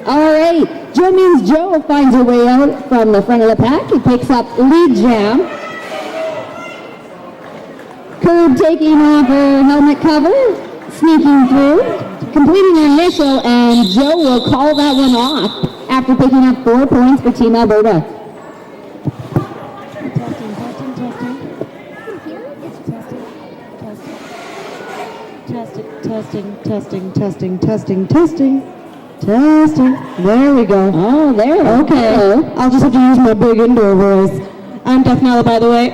All right, Joe Means Joe finds her way out from the front of the pack. He picks up lead jam. Curb taking off her helmet cover, sneaking through, completing her initial, and Joe will call that one off after picking up 4 points for Team Alberta. Testing. There we go. Oh, there. Okay. I'll just have to use my big indoor voice. I'm Deaf Nella, by the way.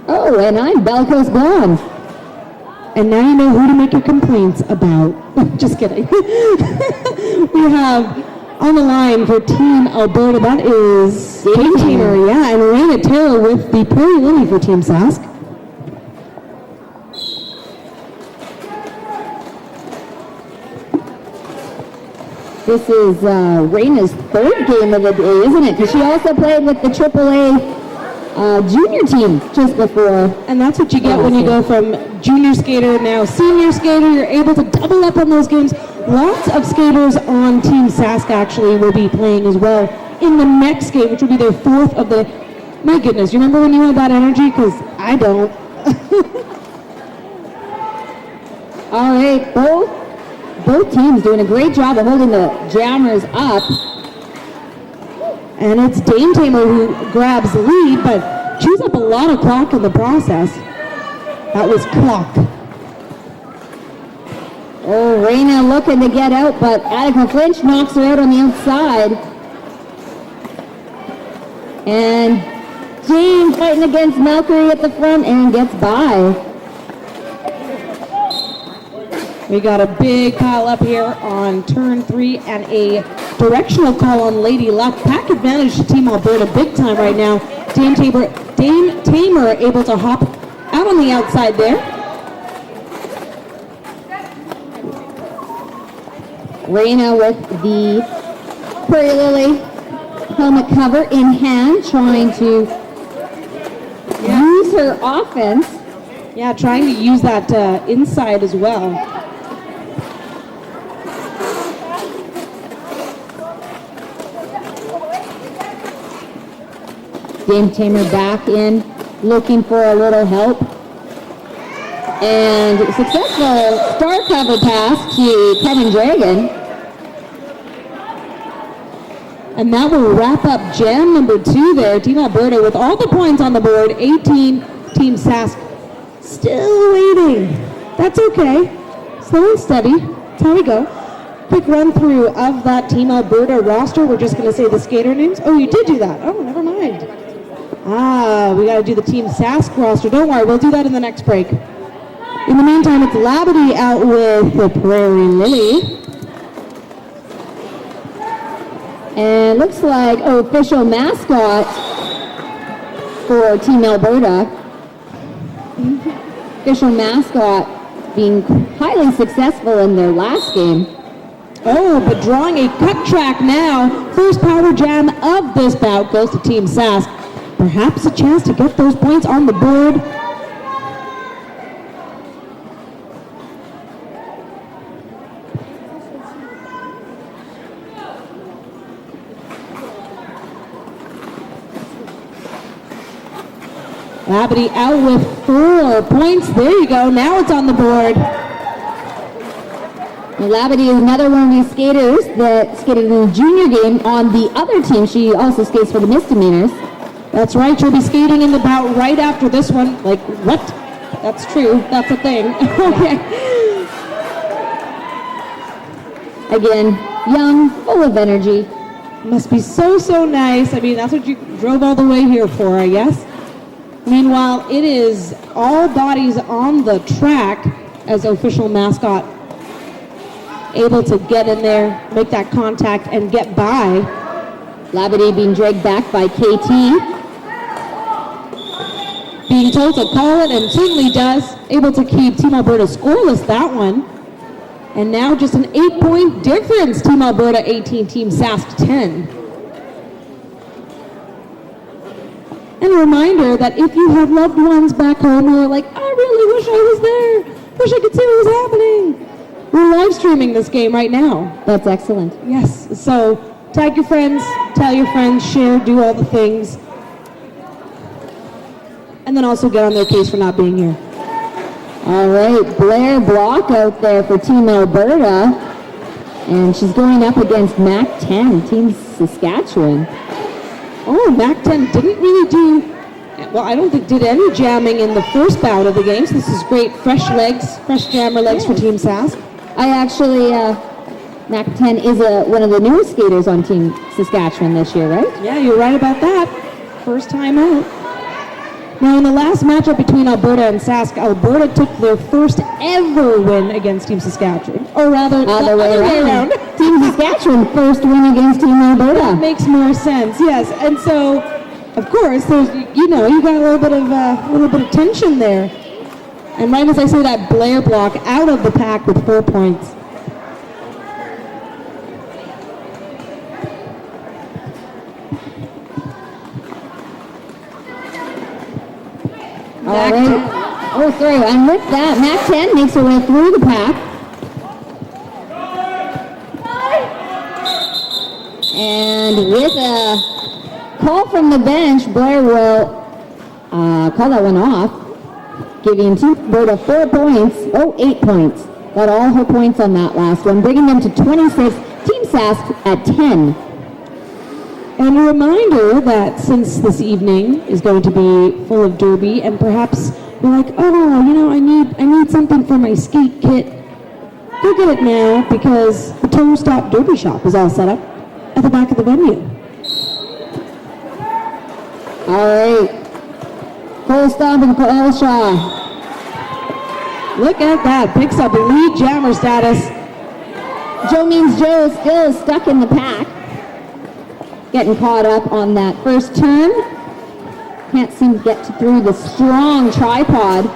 Oh, and I'm Belco's Blonde. And now you know who to make your complaints about. Just kidding. We have on the line for Team Alberta, that is Game Tamer, yeah, and Raina Taylor with the Prairie Lily for Team Sask. This is Raina's third game of the day, isn't it? Because she also played with the AAA junior team just before. And that's what you get when you go from junior skater, now senior skater. You're able to double up on those games. Lots of skaters on Team Sask actually will be playing as well in the next game, which will be their fourth of the... My goodness, you remember when you had that energy? Because I don't. All right, both teams doing a great job of holding the jammers up. And it's Dame Tamer who grabs the lead, but chews up a lot of clock in the process. That was clock. Oh, Raina looking to get out, but Attica Flinch knocks her out on the outside. And Jane fighting against Malkery at the front and gets by. We got a big pile up here on turn 3 and a directional call on Lady Luck. Pack advantage to Team Alberta big time right now. Dame Tamer able to hop out on the outside there. Raina with the Prairie Lily helmet cover in hand, trying to use her offense. Yeah, trying to use that inside as well. Dame Tamer back in, looking for a little help. And successful star cover pass to Kevin Dragon. And that will wrap up jam number 2 there. Team Alberta with all the points on the board. 18, Team Sask still waiting. That's okay. Slow and steady. That's how we go. Quick run through of that Team Alberta roster. We're just going to say the skater names. Oh, you did do that. Oh, never mind. We got to do the Team Sask roster. Don't worry, we'll do that in the next break. In the meantime, it's Labadee out with the Prairie Lily. And looks like official mascot for Team Alberta. Official mascot being highly successful in their last game. Oh, but drawing a cut track now. First power jam of this bout goes to Team Sask. Perhaps a chance to get those points on the board. Labadee out with 4 points. There you go. Now it's on the board. Labadee is another one of these skaters that skated in the junior game on the other team. She also skates for the misdemeanors. That's right. She'll be skating in the bout right after this one. Like, what? That's true. That's a thing. Okay. Again, young, full of energy. Must be so, so nice. I mean, that's what you drove all the way here for, I guess. Meanwhile, it is all bodies on the track as official mascot able to get in there, make that contact, and get by. Labadee being dragged back by KT. Being told to call it, and certainly does. Able to keep Team Alberta scoreless that one. And now just an 8-point difference. Team Alberta 18, Team Sask 10. And a reminder that if you have loved ones back home who are like, I really wish I was there, wish I could see what was happening, we're live streaming this game right now. That's excellent. Yes, so tag your friends, tell your friends, share, do all the things. And then also get on their case for not being here. All right, Blair Block out there for Team Alberta. And she's going up against Mac 10, Team Saskatchewan. Oh, Mac 10 didn't really do, well, I don't think did any jamming in the first bout of the game, so this is great. Fresh legs, fresh jammer legs for Team Sask. I actually, Mac 10 is one of the newest skaters on Team Saskatchewan this year, right? Yeah, you're right about that. First time out. Now, in the last matchup between Alberta and Sask, Alberta took their first ever win against Team Saskatchewan. Or rather, the other way around. Team Saskatchewan first win against Team Alberta. That makes more sense, yes. And so, of course, there's, you got a little bit of tension there. And right as I say that, Blair Block out of the pack with 4 points. All right. Oh, sorry. And with that, Mac 10 makes her way through the pack. And with a call from the bench, Blair will call that one off, giving Team Alberta 4 points. Oh, 8 points. Got all her points on that last one, bringing them to 26. Team Sask at 10. And a reminder that since this evening is going to be full of derby, and perhaps you're like, oh, I need something for my skate kit. Go get it now, because the Toe Stop Derby Shop is all set up at the back of the venue. All right. Full stop and Colshaw. Look at that, picks up lead jammer status. Joe Means Joe is still stuck in the pack. Getting caught up on that first turn. Can't seem to get through the strong tripod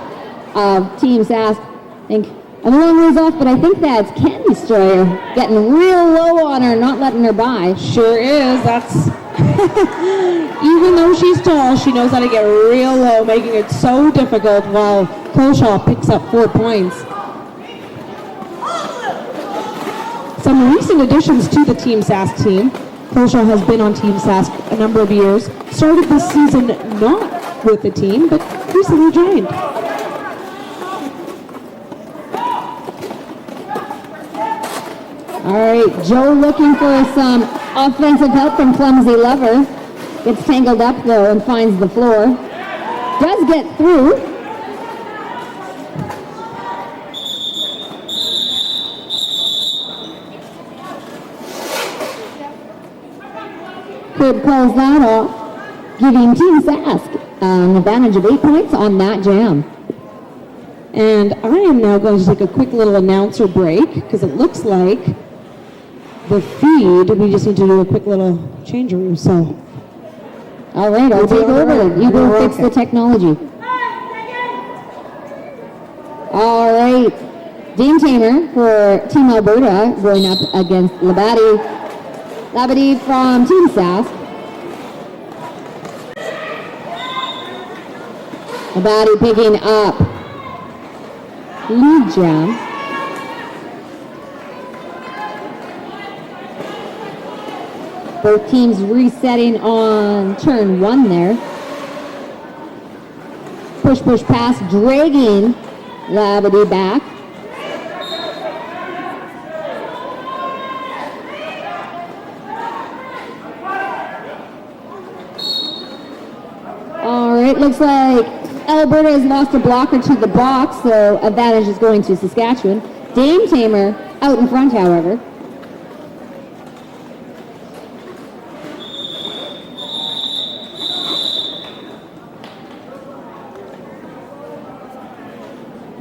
of Team Sask. I think I'm a long ways off, but I think that's Candy Destroyer getting real low on her, not letting her by. Sure is. That's even though she's tall, she knows how to get real low, making it so difficult while Colshaw picks up 4 points. Some recent additions to the Team Sask team. Colshaw has been on Team Sask a number of years. Started this season not with the team, but recently joined. All right, Joe looking for some offensive help from Clumsy Lover. Gets tangled up though and finds the floor. Does get through. Crib calls that off, giving Team Sask an advantage of 8 points on that jam. And I am now going to take a quick little announcer break because it looks like the feed, we just need to do a quick little changeover, so. All right, I'll take over. You go fix the technology. All right, Dame Tamer for Team Alberta going up against Labadie. Labadie from Team Sask. Labadie picking up lead jam. Both teams resetting on turn 1 there. Push, push, pass, dragging Labadie back. All right, looks like Alberta has lost a blocker to the box, so advantage is going to Saskatchewan. Dame Tamer out in front, however.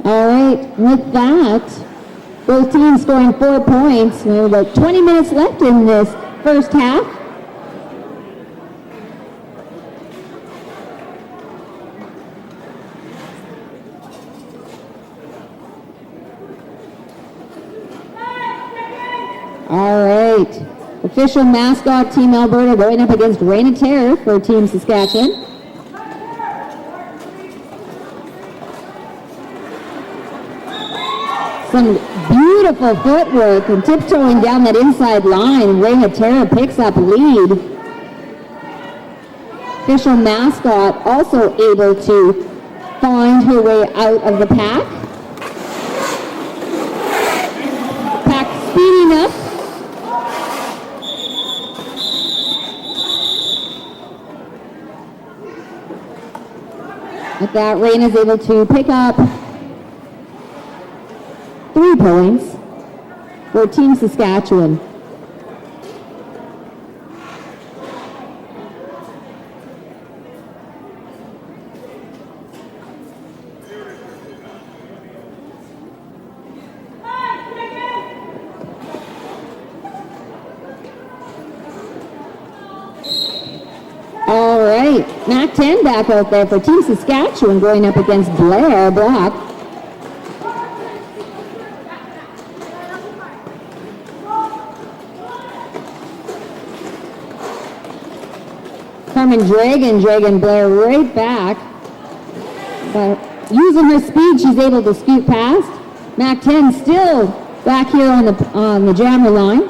All right, with that, both teams scoring 4 points. We have about 20 minutes left in this first half. All right, official mascot Team Alberta going up against Reign of Terror for Team Saskatchewan. Some beautiful footwork and tiptoeing down that inside line. Ray Hatera picks up lead. Official mascot also able to find her way out of the pack. Pack speeding up. With that, Rain is able to pick up 3 points for Team Saskatchewan. All right, Mac 10 back out there for Team Saskatchewan going up against Blair Black. Carmen dragging Blair right back. But using her speed, she's able to scoot past. Mac 10 still back here on the jammer line.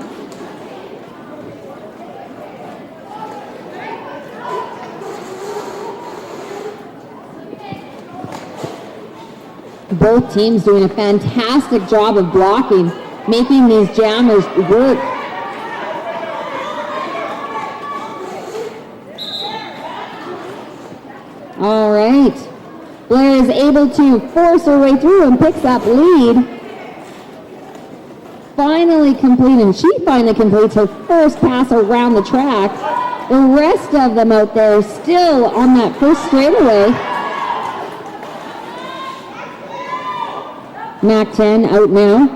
Both teams doing a fantastic job of blocking, making these jammers work. All right. Blair is able to force her way through and picks up lead. Finally completes her first pass around the track. The rest of them out there still on that first straightaway. Mac 10 out now.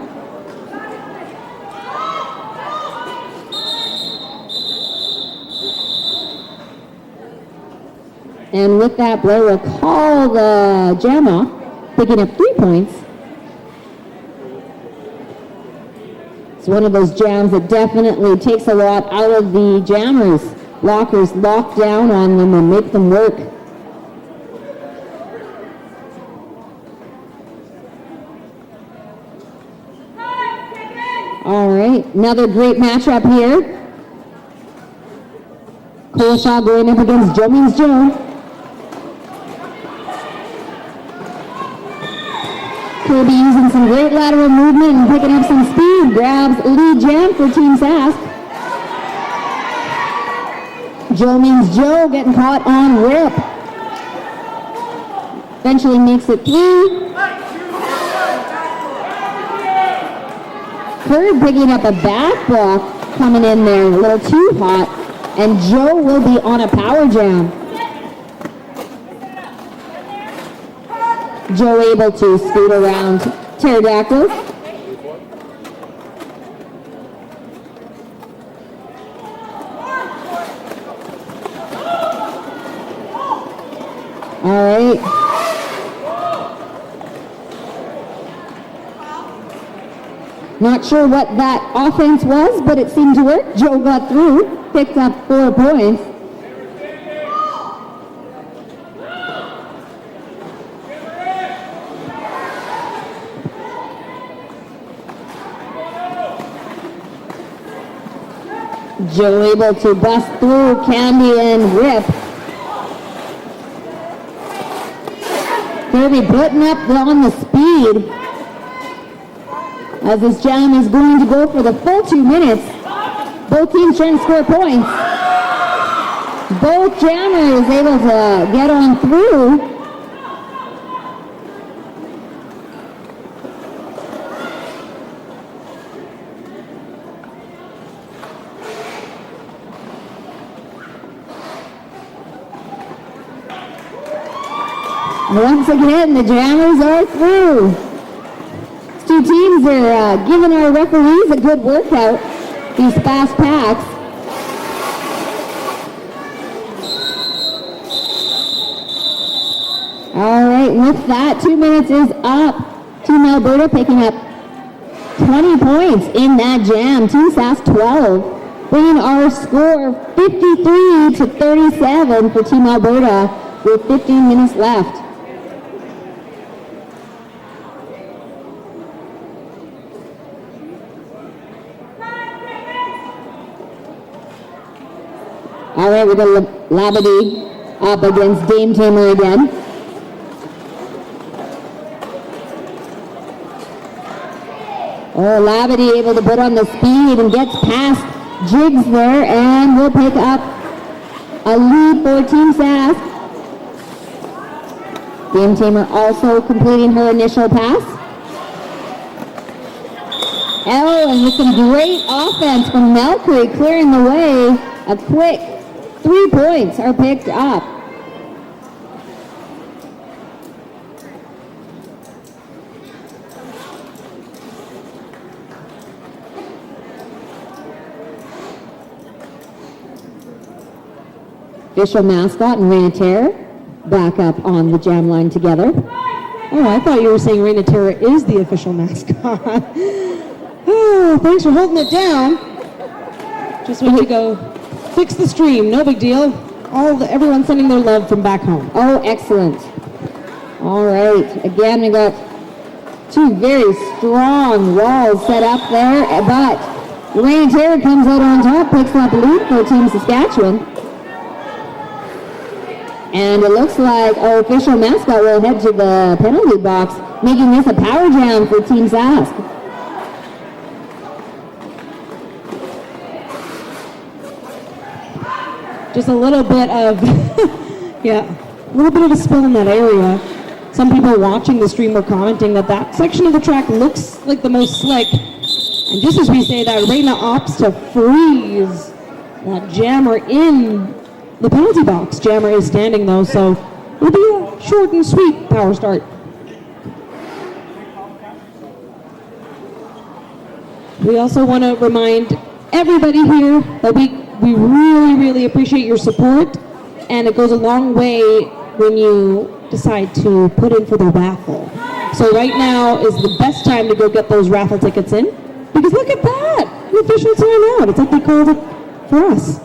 And with that, Blair will call the jam off, picking up 3 points. It's one of those jams that definitely takes a lot out of the jammers. Lockers lock down on them and make them work. All right, another great matchup here. Coleshaw going up against Joe Means Joe. Kirby using some great lateral movement and picking up some speed. Grabs lead jam for Team Sask. Joe Means Joe getting caught on rip. Eventually makes it through. Curd picking up a back block coming in there a little too hot, and Joe will be on a power jam. Joe able to scoot around Pterodactyl. All right. Not sure what that offense was, but it seemed to work. Joe got through, picked up 4 points. Joe able to bust through Candy and Rip. Kirby putting up on the speed. As this jam is going to go for the full 2 minutes. Both teams trying to score points. Both jammers able to get on through. Once again, the jammers are through. Two teams are giving our referees a good workout, these fast packs. All right, with that, 2 minutes is up. Team Alberta picking up 20 points in that jam. Team Sask 12, bringing our score 53-37 for Team Alberta with 15 minutes left. All right, we got Labadee up against Dame Tamer again. Oh, Labadee able to put on the speed and gets past Jigs there and will pick up a lead for Team Sask. Dame Tamer also completing her initial pass. Oh, and with some great offense from Melkery clearing the way, a quick 3 points are picked up. Official mascot and Reina Terra back up on the jam line together. Oh, I thought you were saying Reina Terra is the official mascot. Oh, thanks for holding it down. Just went to go fix the stream. No big deal. Everyone sending their love from back home. Oh, excellent. All right. Again, we got two very strong walls set up there, but Reina Terra comes out on top, picks up a lead for Team Saskatchewan. And it looks like our official mascot will head to the penalty box, making this a power jam for Team Sask. Just a little bit of, a little bit of a spill in that area. Some people watching the stream were commenting that section of the track looks like the most slick. And just as we say that, Reina opts to freeze that jammer in the penalty box. Jammer is standing though, so it'll be a short and sweet power start. We also want to remind everybody here that we really, really appreciate your support, and it goes a long way when you decide to put in for the raffle. So right now is the best time to go get those raffle tickets in, because look at that, the official time out. It's like they called it for us.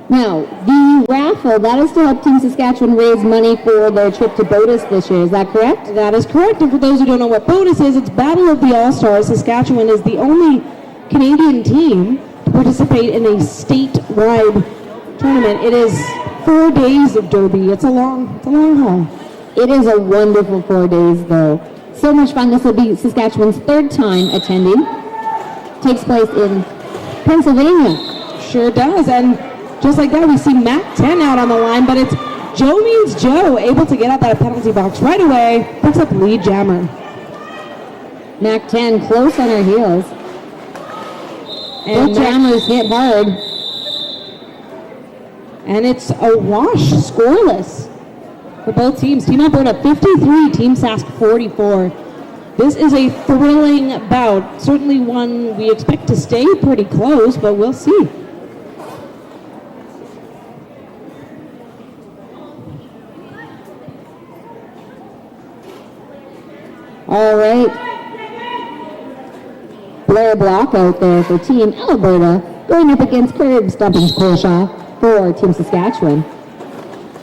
Now, the raffle, that is to help Team Saskatchewan raise money for their trip to Botus this year. Is that correct? That is correct. And for those who don't know what Botus is, it's Battle of the All-Stars. Saskatchewan is the only Canadian team to participate in a statewide tournament. It is 4 days of derby. It's a long haul. It is a wonderful 4 days, though. So much fun. This will be Saskatchewan's third time attending. Takes place in Pennsylvania. Sure does. And just like that, we see Mac 10 out on the line, but it's Joe Means Joe able to get out that penalty box right away. Picks up lead jammer. Mac 10 close on her heels. And both jammers hit hard. And it's a wash, scoreless for both teams. Team Alberta 53, Team Sask 44. This is a thrilling bout. Certainly one we expect to stay pretty close, but we'll see. All right. Blair Block out there for Team Alberta, going up against Curb Stumping Colshaw for Team Saskatchewan.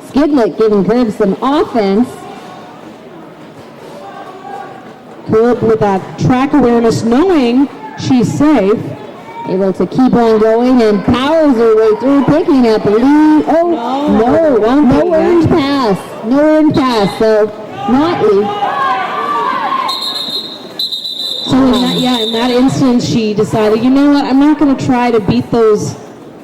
Skidlick giving Curb some offense. Curb with that track awareness, knowing she's safe. Able to keep on going and powers her way through, picking up a lead. Oh, no orange pass. No orange pass, so not lead. So in that instance, she decided, you know what, I'm not going to try to beat those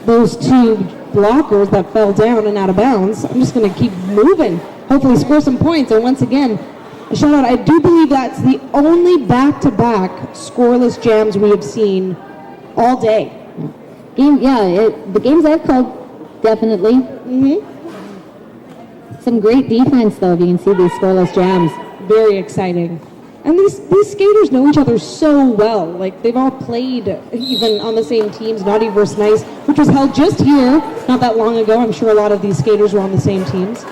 two blockers that fell down and out of bounds. I'm just going to keep moving, hopefully score some points. And once again, a shout out, I do believe that's the only back-to-back scoreless jams we have seen all day. The games I've called, definitely. Mm-hmm. Some great defense, though, if you can see these scoreless jams. Very exciting. And these skaters know each other so well. Like, they've all played even on the same teams, Naughty vs. Nice, which was held just here not that long ago. I'm sure a lot of these skaters were on the same teams.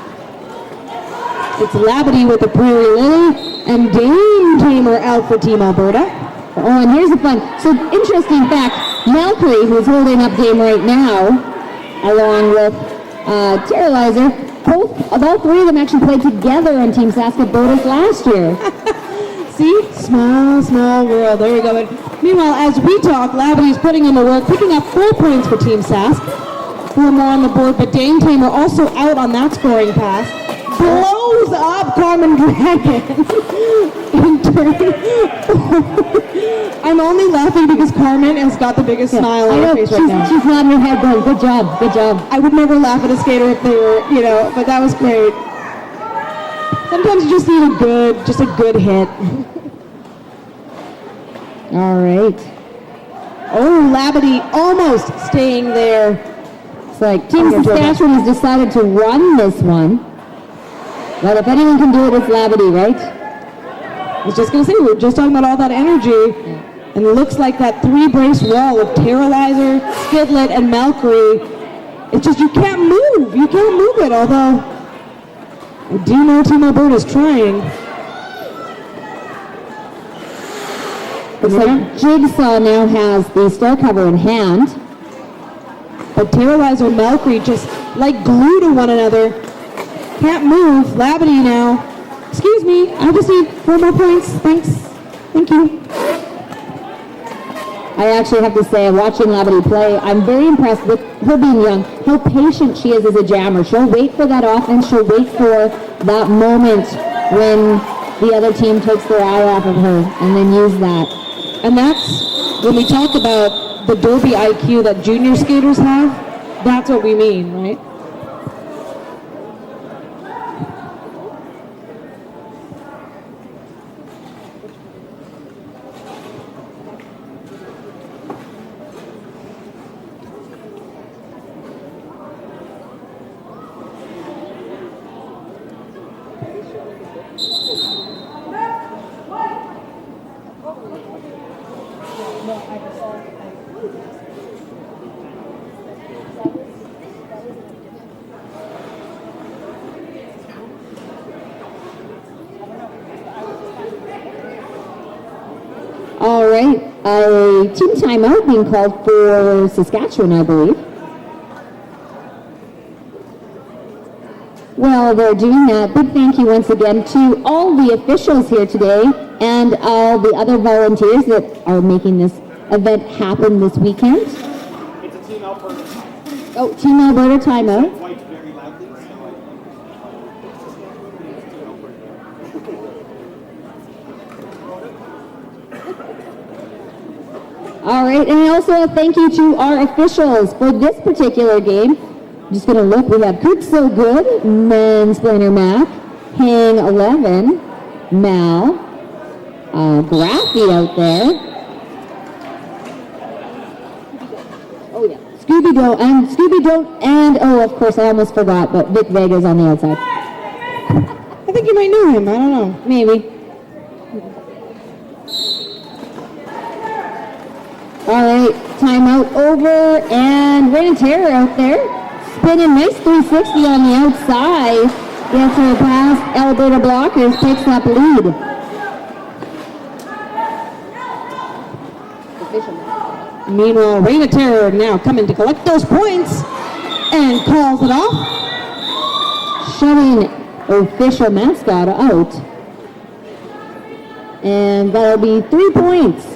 It's Labadee with the Prairie Lily and Dame Tamer out for Team Alberta. Oh, and here's the fun. So, interesting fact, Melkery, who's holding up Dame right now, along with Terralizer, all three of them actually played together on Team Saskatchewan last year. See? Small world. There you go. And meanwhile, as we talk, Labadee's putting in the work, picking up 4 points for Team Sask. 4 more on the board, but Dane Tamer also out on that scoring pass. Blows up Carmen Dragon in turn. I'm only laughing because Carmen has got the biggest smile on her face right now. She's nodding her head going, good job, good job. I would never laugh at a skater if they were, but that was great. Sometimes you just need a good hit. All right. Oh, Labadie almost staying there. It's like Team Saskatchewan has decided to run this one. But if anyone can do it, it's Labadie, right? I was just going to say, we were just talking about all that energy. Yeah. And it looks like that 3-brace wall of Terralizer, Skidlet, and Malkery. It's just you can't move. You can't move it, although I do know Team Alberta is trying. It's like Jigsaw now has the stair cover in hand. But Terralizer and Malkery just like glue to one another. Can't move. Labadie now. Excuse me, I just need 4 more points. Thanks. Thank you. I actually have to say, watching Labadie play, I'm very impressed with her being young, how patient she is as a jammer. She'll wait for that offense. She'll wait for that moment when the other team takes their eye off of her and then use that. And that's when we talk about the Derby IQ that junior skaters have, that's what we mean, right? All right, a team timeout being called for Saskatchewan, I believe. Well, they're doing that. Big thank you once again to all the officials here today and all the other volunteers that are making this event happen this weekend. It's a Team Alberta timeout. Oh, Team Alberta timeout. White very loudly, so All right, and also a thank you to our officials for this particular game. I'm just going to look. We have Kurt So Good, men's planer Mac, Hang 11, Mal, Graffi out there. Oh yeah, Scooby-Doo, and of course I almost forgot, but Vic Vega's on the outside. I think you might know him. I don't know. Maybe. All right, timeout over, and Rain Terror out there. Spinning nice 360 on the outside. Gets her past Alberta blockers, takes up lead. Meanwhile, Rain of Terror now coming to collect those points and calls it off. Shutting official mascot out. And that'll be 3 points.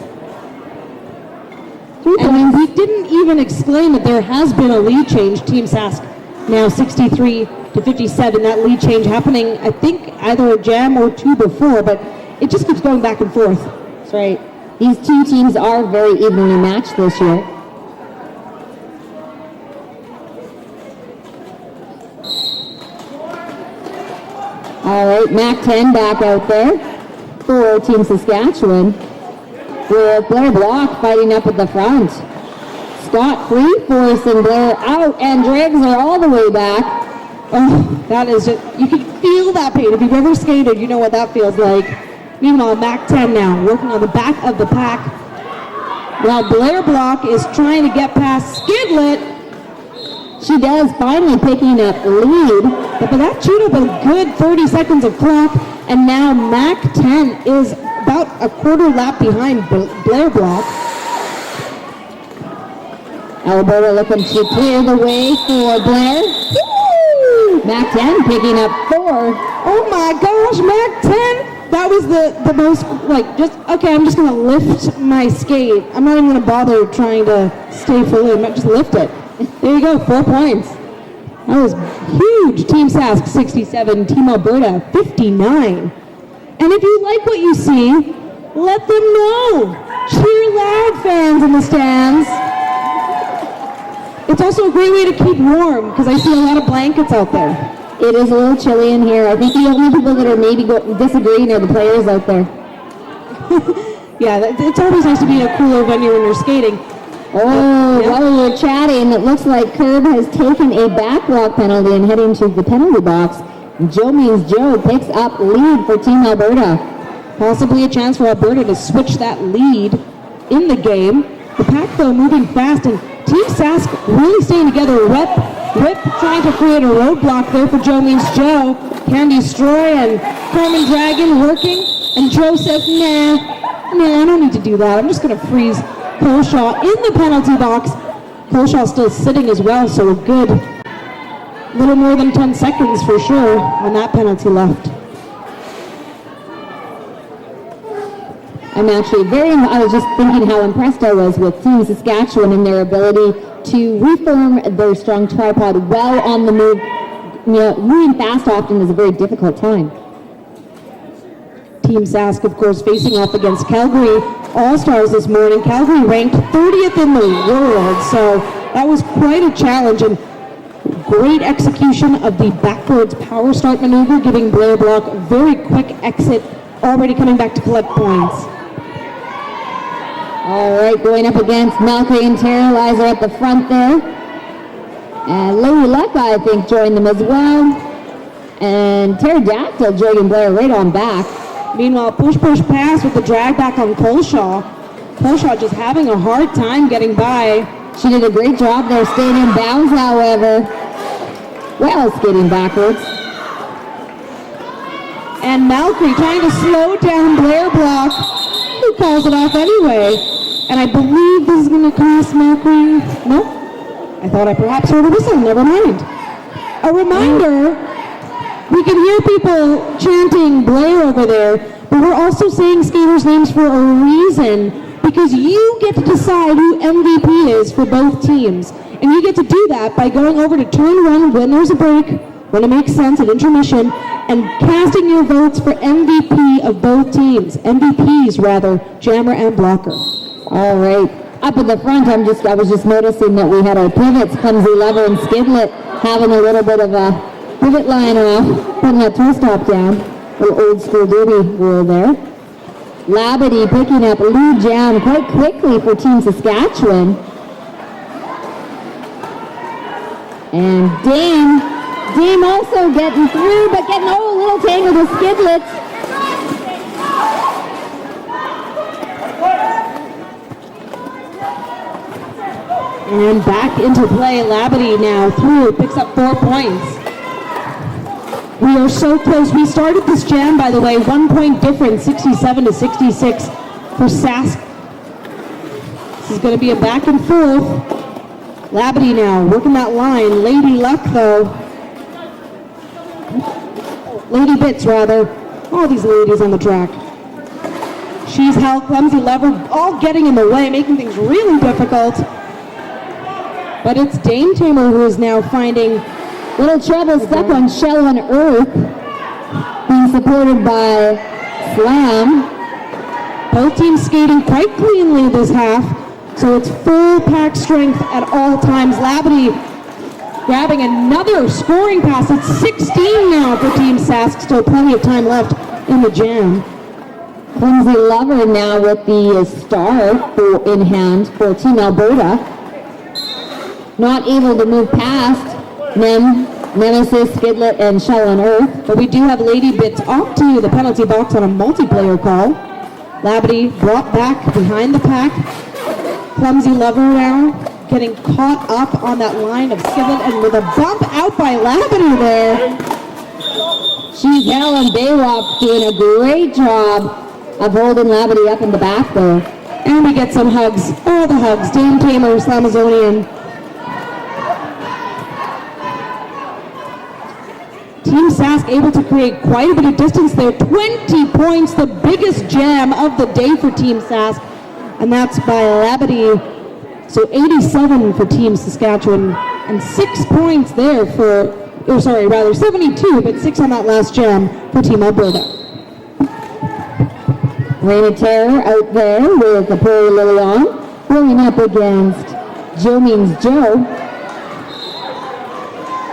3 And points. we didn't even explain that there has been a lead change. Team Sask now 63 to 57. That lead change happening, I think, either a jam or 2 before, but it just keeps going back and forth. That's right. These two teams are very evenly matched this year. All right, Mac 10 back out there for Team Saskatchewan. With Blair Block fighting up at the front. Scott free forcing Blair out and drags her all the way back. Oh, that is just, you can feel that pain. If you've ever skated, you know what that feels like. Meanwhile, Mac 10 now working on the back of the pack. While Blair Block is trying to get past Skidlet. She does, finally picking up lead. But that chewed up a good 30 seconds of clock. And now Mac 10 is about a quarter lap behind Blair Block. Alberta looking to clear the way for Blair. Woo! Mac 10 picking up 4. Oh my gosh, Mac 10! That was the most, okay, I'm just going to lift my skate. I'm not even going to bother trying to stay fully, just lift it. There you go, 4 points. That was huge. Team Sask 67, Team Alberta 59. And if you like what you see, let them know. Cheer loud, fans in the stands. It's also a great way to keep warm because I see a lot of blankets out there. It is a little chilly in here. I think the only people that are maybe disagreeing are the players out there. Yeah, it's always nice to be in a cooler venue when you're skating. Oh, while we were chatting, it looks like Curb has taken a back block penalty and heading to the penalty box. Joe Means Joe picks up lead for Team Alberta. Possibly a chance for Alberta to switch that lead in the game. The pack, though, moving fast, and Team Sask really staying together. Whip trying to create a roadblock there for Joe Means Joe. Can destroy, and Carmen Dragon working, and Joe says, nah, I don't need to do that. I'm just going to freeze Coleshaw in the penalty box. Coleshaw still sitting as well, so a good little more than 10 seconds for sure on that penalty left. I was just thinking how impressed I was with Team Saskatchewan and their ability to reform their strong tripod well on the move. Moving fast often is a very difficult time. Team Sask, of course, facing off against Calgary All-Stars this morning. Calgary ranked 30th in the world, so that was quite a challenge, and great execution of the backwards power start maneuver, giving Blair Block a very quick exit, already coming back to collect points. All right, going up against Malkry and Terralizer at the front there. And Lady Luck, I think, joined them as well. And Pterodactyl joining Blair right on back. Meanwhile, push pass with the drag back on Coleshaw. Coleshaw just having a hard time getting by. She did a great job there, staying in bounds, however. Well, skating backwards. And Malkry trying to slow down Blair Block, who calls it off anyway. And I believe this is going to cost Malkry. No? I thought I perhaps heard a whistle. Never mind. A reminder, we can hear people chanting Blair over there, but we're also saying skaters' names for a reason, because you get to decide who MVP is for both teams. And you get to do that by going over to turn one when there's a break, when it makes sense at intermission, and casting your votes for MVP of both teams. MVPs, rather, jammer and blocker. All right. Up at the front, I was just noticing that we had our pivots, Clumsy Lever and Skidlet, having a little bit of a pivot line off, putting that toe stop down. Little old school derby rule there. Labadie picking up lead jam quite quickly for Team Saskatchewan. And Dame also getting through, but getting a little tangled with Skidlet. And back into play, Labadie now through, picks up 4 points. We are so close. We started this jam, by the way, 1 point difference, 67 to 66 for Sask. This is going to be a back and forth. Labadie now working that line. Lady Luck, though. Lady Bits, rather. All these ladies on the track. She's held Clumsy Lever, all getting in the way, making things really difficult. But it's Dame Tamer who is now finding little trouble stuck on Shell and Earth, being supported by Slam. Both teams skating quite cleanly this half, so it's full pack strength at all times. Labadie grabbing another scoring pass. It's 16 now for Team Sask. Still plenty of time left in the jam. Clumsy Lover now with the star in hand for Team Alberta. Not able to move past Nemesis, Skidlet, and Shell on Earth. But we do have Lady Bits off to the penalty box on a multiplayer call. Labadie brought back behind the pack. Clumsy Lover now getting caught up on that line of Skidlet, and with a bump out by Labadie there. She's Helen Baywalk doing a great job of holding Labadie up in the back there. And we get some hugs. All the hugs. Dame Tamer, Slamazonian. Team Sask able to create quite a bit of distance there. 20 points, the biggest jam of the day for Team Sask. And that's by Labadie So 87 for Team Saskatchewan, and 6 points there for, 72, but 6 on that last jam for Team Alberta. Reign of Terror out there with the Prairie Lily on, going up against Joe Means Joe.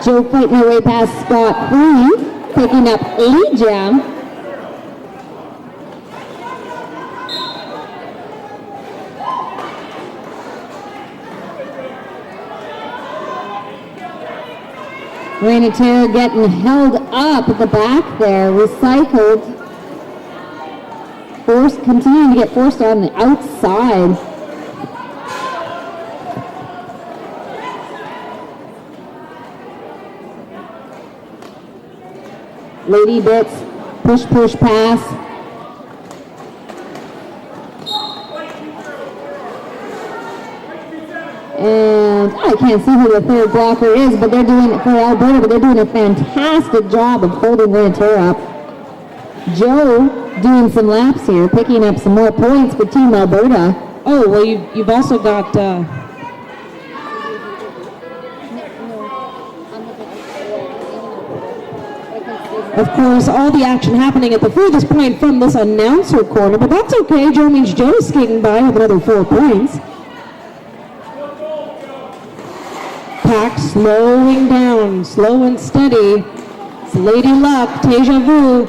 Joe fighting her way past Scott Free, picking up lead jam. Reign of Terror getting held up at the back there, recycled. Continuing to get forced on the outside. Lady Bits, push, pass. And I can't see who the third blocker is, but they're doing it for Alberta, but they're doing a fantastic job of holding Renatera up. Joe doing some laps here, picking up some more points for Team Alberta. Oh, well, you've also got... Of course, all the action happening at the furthest point from this announcer corner, but that's okay. Joe Means Joe is skating by with another 4 points. Pack slowing down, slow and steady. It's Lady Luck, Deja Vu.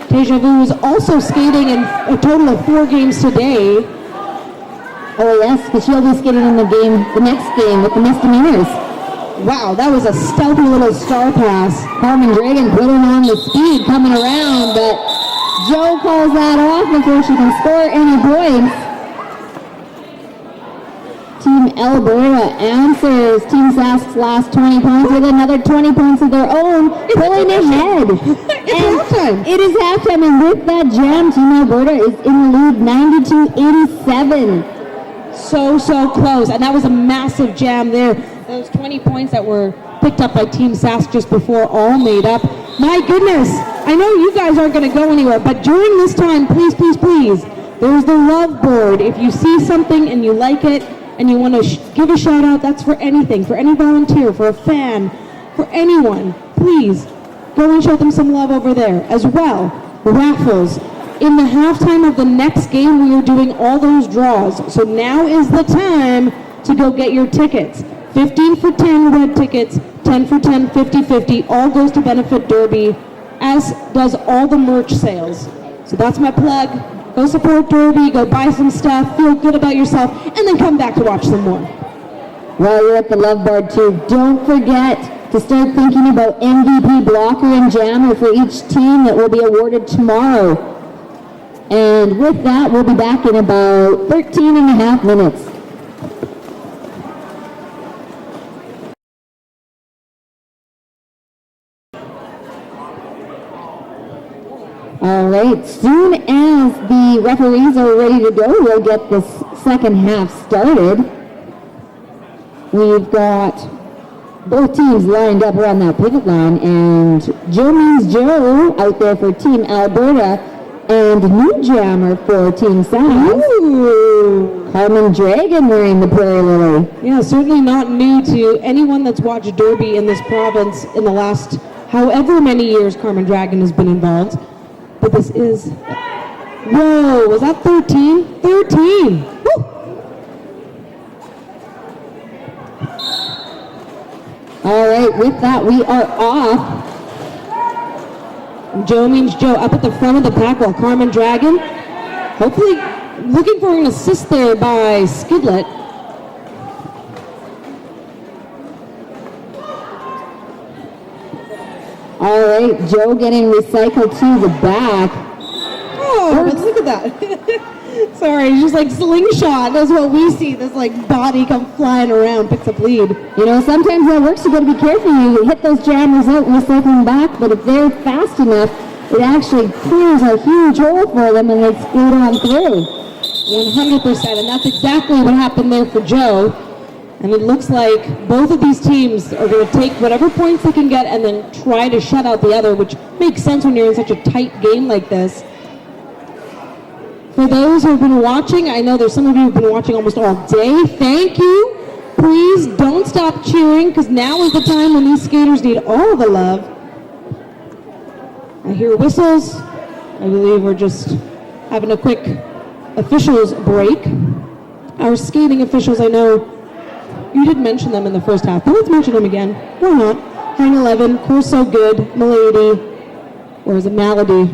Deja Vu is also skating in a total of 4 games today. Oh yes, because she'll be skating in the next game with the misdemeanors. Wow, that was a stealthy little star pass. Carmen Dragon putting on the speed coming around, but Joe calls that off before she can score any points. Team Alberta answers Team Sask's last 20 points with another 20 points of their own, pulling ahead. It's halftime. It is halftime, and with that jam, Team Alberta is in the lead 92-87. So close, and that was a massive jam there. Those 20 points that were picked up by Team Sask just before all made up. My goodness, I know you guys aren't going to go anywhere, but during this time, please, there's the love board. If you see something and you like it and you want to give a shout out, that's for anything, for any volunteer, for a fan, for anyone. Please go and show them some love over there. As well, raffles. In the halftime of the next game, we are doing all those draws. So now is the time to go get your tickets. 15 for 10 red tickets, 10 for 10, 50-50, all goes to benefit Derby, as does all the merch sales. So that's my plug. Go support Derby, go buy some stuff, feel good about yourself, and then come back to watch some more. While you're at the love board too, don't forget to start thinking about MVP blocker and jammer for each team that will be awarded tomorrow. And with that, we'll be back in about 13 and a half minutes. All right, soon as the referees are ready to go, we'll get this second half started. We've got both teams lined up around that pivot line, and Joe Means Joe out there for Team Alberta, and new jammer for Team Sask. Ooh. Carmen Dragon wearing the Prairie Lily. Yeah, certainly not new to anyone that's watched Derby in this province in the last however many years Carmen Dragon has been involved. But this is, whoa, was that 13? 13! Woo! All right, with that, we are off. Joe Means Joe up at the front of the pack while Carmen Dragon, hopefully looking for an assist there by Skidlet. All right, Joe getting recycled to the back. Oh, look at that. Sorry, just like slingshot. That's what we see. This like body come flying around, picks up lead. You know, sometimes that works. You got to be careful. You hit those jammers out and recycling back, but if they're fast enough, it actually clears a huge hole for them and they skate on through. 100%, and that's exactly what happened there for Joe. And it looks like both of these teams are going to take whatever points they can get and then try to shut out the other, which makes sense when you're in such a tight game like this. For those who have been watching, I know there's some of you who've been watching almost all day. Thank you. Please don't stop cheering, because now is the time when these skaters need all the love. I hear whistles. I believe we're just having a quick officials break. Our skating officials, I know you did mention them in the first half, but let's mention them again. Why not? Hang 11, Course So Good, Milady, or is it Malady?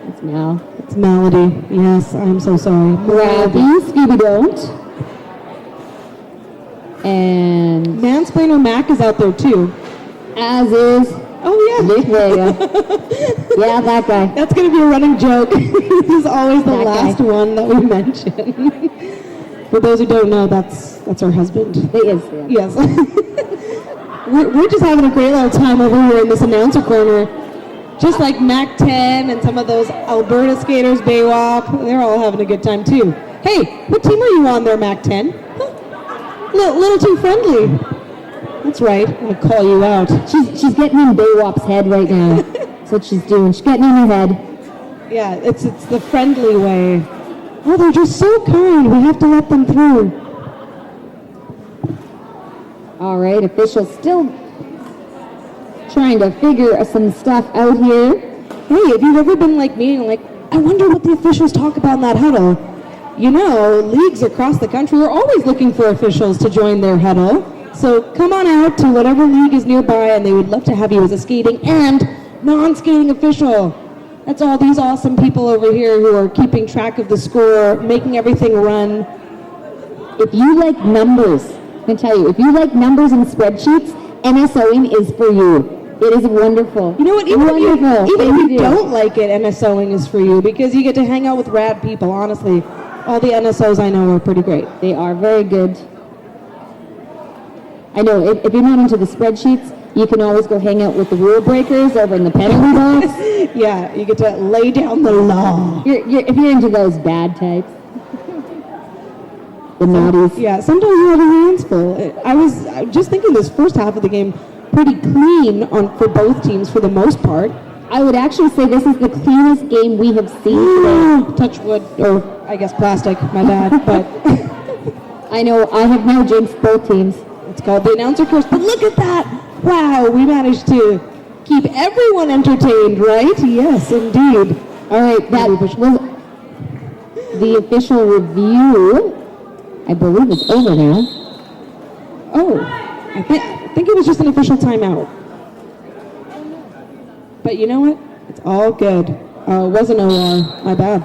It's Mal. It's Malady. Yes, I'm so sorry. Grabby, Scooby Don't. And Mansplainer Mac is out there too. as is Oh yeah. Nick Vega. Yeah, that guy. That's going to be a running joke. This is always the That guy. last one that we mention. For those who don't know, that's our husband. It is. Yeah. Yes. we're just having a great little time over here in this announcer corner. Just like Mac 10 and some of those Alberta skaters, Baywap, they're all having a good time too. Hey, what team are you on there, Mac 10? Huh? Little too friendly. That's right, I'm gonna call you out. She's getting in Baywap's head right now. That's what she's doing. She's getting in her head. Yeah, it's the friendly way. Oh, they're just so kind. We have to let them through. All right, officials still trying to figure some stuff out here. Hey, if you've ever been like me and like, I wonder what the officials talk about in that huddle. You know, leagues across the country are always looking for officials to join their huddle. So come on out to whatever league is nearby, and they would love to have you as a skating and non-skating official. That's all these awesome people over here who are keeping track of the score, making everything run. If you like numbers, I can tell you, if you like numbers and spreadsheets, NSOing is for you. It is wonderful. You know what? Even Wonderful. if you don't like it, NSOing is for you because you get to hang out with rad people. Honestly, all the NSOs I know are pretty great. They are very good. I know, if you're not into the spreadsheets, you can always go hang out with the rule breakers over in the penalty box. Yeah, you get to lay down the law. If you're into those bad types. The naughties. Yeah, sometimes you have your hands full. I was just thinking this first half of the game pretty clean for both teams for the most part. I would actually say this is the cleanest game we have seen today. Touch wood, or I guess plastic, my bad, but I know, I have now jinxed both teams. it's called the announcer curse. But look at that! Wow, we managed to keep everyone entertained, right? Yes, indeed. All right, that was the official review. I believe it's over now. Oh, I think it was just an official timeout. But you know what? It's all good. It wasn't OR. My bad.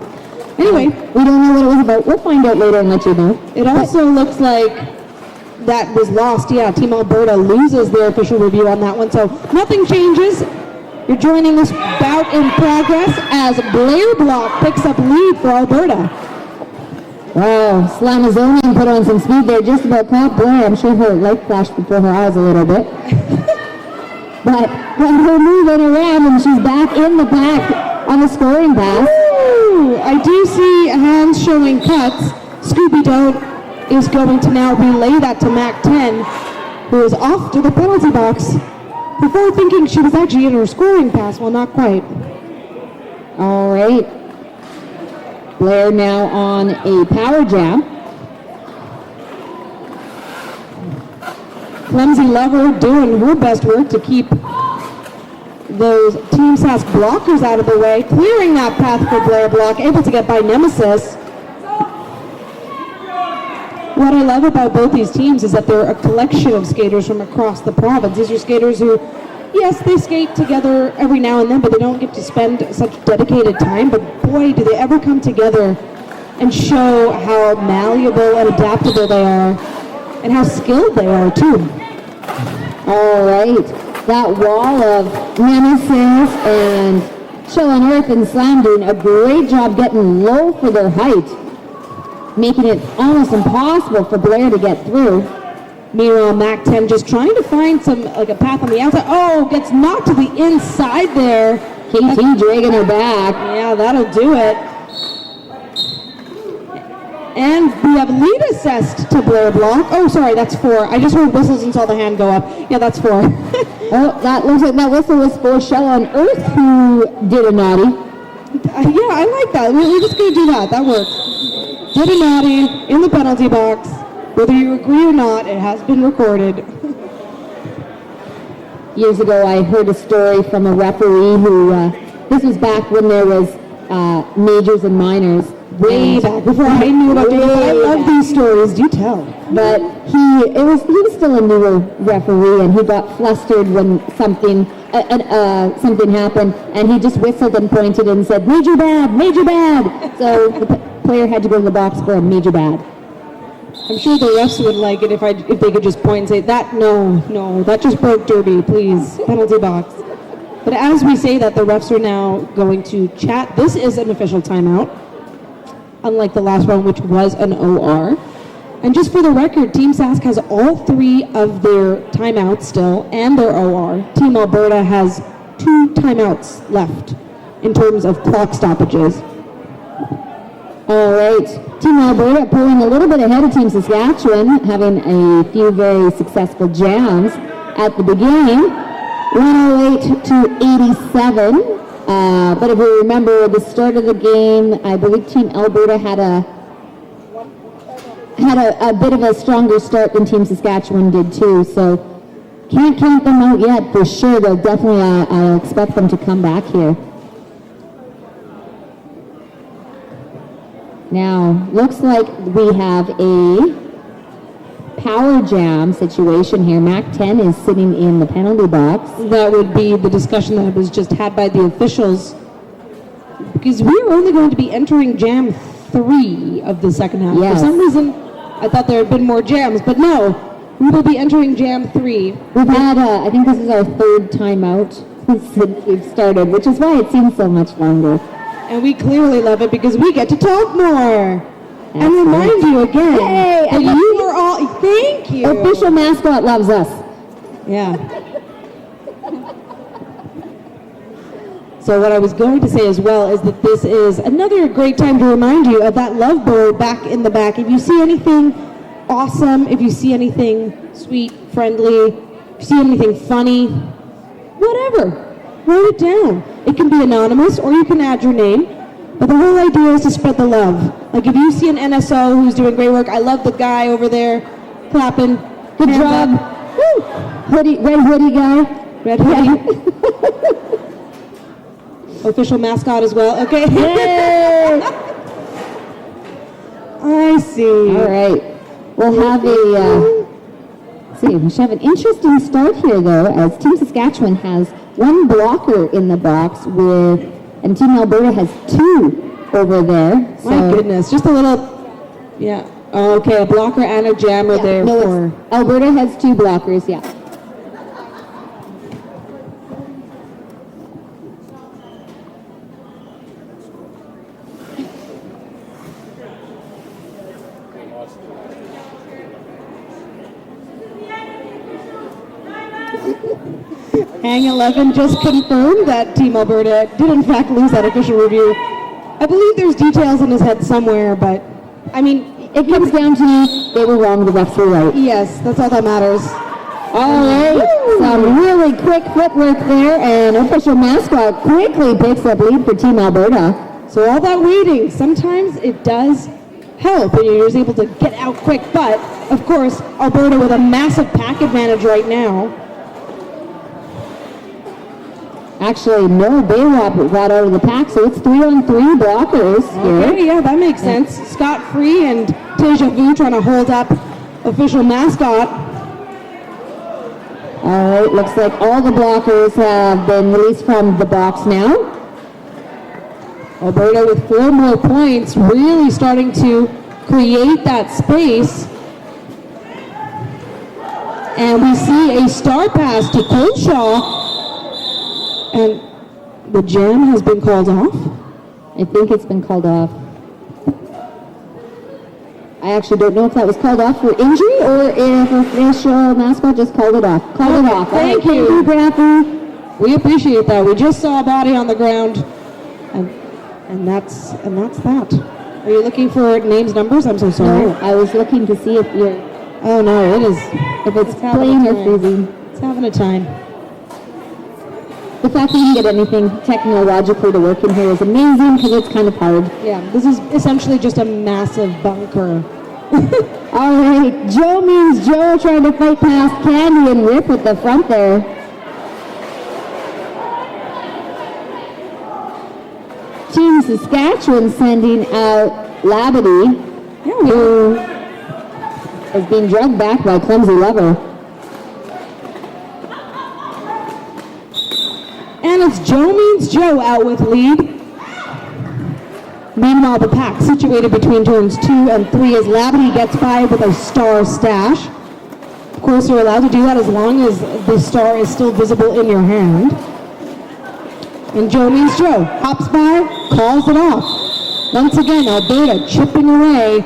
Anyway, We don't know what it was about. We'll find out later and let you know. it also looks like that was lost. Yeah, Team Alberta loses their official review on that one. So nothing changes. You're joining this bout in progress as Blair Block picks up lead for Alberta. Wow, Slamazonian put on some speed there, just about caught Blair. I'm sure her light flashed before her eyes a little bit. But her moving around and she's back in the pack on the scoring pass. Ooh, I do see hands showing cuts. Scooby Don't is going to now relay that to Mac 10, who is off to the penalty box before thinking she was actually in her scoring pass. Well, not quite. All right. Blair now on a power jam. Clumsy Lover doing her best work to keep those Team Sask blockers out of the way, clearing that path for Blair Block, able to get by Nemesis. What I love about both these teams is that they're a collection of skaters from across the province. These are skaters who, yes, they skate together every now and then, but they don't get to spend such dedicated time. But boy, do they ever come together and show how malleable and adaptable they are and how skilled they are, too. All right. That wall of Nemesis and Chill on Earth and Slam doing a great job getting low for their height, making it almost impossible for Blair to get through. Meanwhile, Mac 10 just trying to find a path on the outside. Oh, gets knocked to the inside there. KT dragging her back. Yeah, that'll do it. And we have lead assist to Blair Block. Oh, sorry, that's 4. I just heard whistles and saw the hand go up. Yeah, that's 4. Oh, that looks like that whistle was for Shell on Earth, who did a naughty. Yeah, I like that. We're just going to do that. That works. Did a naughty in the penalty box. Whether you agree or not, it has been recorded. Years ago, I heard a story from a referee who, this was back when there was majors and minors. Way back before I knew about it. I love these stories. Do tell. But he was still a newer referee, and he got flustered when something happened, and he just whistled and pointed and said, "Major bad, major bad." So the player had to go to the box for a major bad. I'm sure the refs would like it if they could just point and say, "That no, that just broke derby, please, penalty box." But as we say that, the refs are now going to chat. This is an official timeout, unlike the last one, which was an OR. And just for the record, Team Sask has all 3 of their timeouts still and their OR. Team Alberta has 2 timeouts left in terms of clock stoppages. All right, Team Alberta pulling a little bit ahead of Team Saskatchewan, having a few very successful jams at the beginning, 108 to 87. But if we remember the start of the game, I believe Team Alberta had a bit of a stronger start than Team Saskatchewan did too. So can't count them out yet for sure. They'll definitely, I expect them to come back here. Now, looks like we have a power jam situation here. Mac 10 is sitting in the penalty box. That would be the discussion that was just had by the officials, because we are only going to be entering jam 3 of the second half. Yes. For some reason, I thought there had been more jams, but no, we will be entering jam 3. We've had, I think this is our 3rd timeout since we've started, which is why it seems so much longer. And we clearly love it because we get to talk more. That's and remind right. you again Hey, that you are all, thank you. Official mascot loves us. Yeah. So what I was going to say as well is that this is another great time to remind you of that love board back in the back. If you see anything awesome, if you see anything sweet, friendly, if you see anything funny, whatever, write it down. It can be anonymous or you can add your name. But the whole idea is to spread the love. Like if you see an NSO who's doing great work, I love the guy over there clapping. Good hands job. up. Woo. Red hoodie guy. Red hoodie. Official mascot as well. Okay. Yay. I see. All right. We'll have let's see, we should have an interesting start here though, as Team Saskatchewan has 1 blocker in the box and Team Alberta has 2 over there. My goodness, just a little, yeah. Oh, okay, a blocker and a jammer there for. Alberta has 2 blockers, yeah. Hang 11 just confirmed that Team Alberta did in fact lose that official review. I believe there's details in his head somewhere, but I mean, It comes down to they were wrong, the refs were right. yes, that's all that matters. All right, some really quick footwork there, and official mascot quickly picks up lead for Team Alberta. So all that waiting, sometimes it does help and you're just able to get out quick, but of course, Alberta with a massive pack advantage right now. Actually, no, Baywap got out of the pack, so it's 3-on-3 blockers here. Okay, yeah, that makes sense. Scott Free and Teja Vu trying to hold up official mascot. All right, looks like all the blockers have been released from the box now. Alberta with 4 more points, really starting to create that space. And we see a star pass to Coleshaw. And the jam has been called off. I think it's been called off. I actually don't know if that was called off for injury or if official mascot just called it off. Called it off. Thank All right, you. Bradley. We appreciate that. We just saw a body on the ground. And that's that. Are you looking for names, numbers? I'm so sorry. No, I was looking to see if you're, Oh no, it is. if it's having playing a or time. freezing. It's having a time. the fact that you can get anything technologically to work in here is amazing because it's kind of hard. Yeah, this is essentially just a massive bunker. All right, Joe Means Joe trying to fight past Candy and Rip at the front there. Team Saskatchewan sending out Labadie, who is being drugged back by Clumsy Lover. And it's Joe Means Joe out with lead. Meanwhile, the pack situated between turns 2 and 3 as Labadie gets by with a star stash. Of course, you're allowed to do that as long as the star is still visible in your hand. And Joe Means Joe hops by, calls it off. Once again, Alberta chipping away,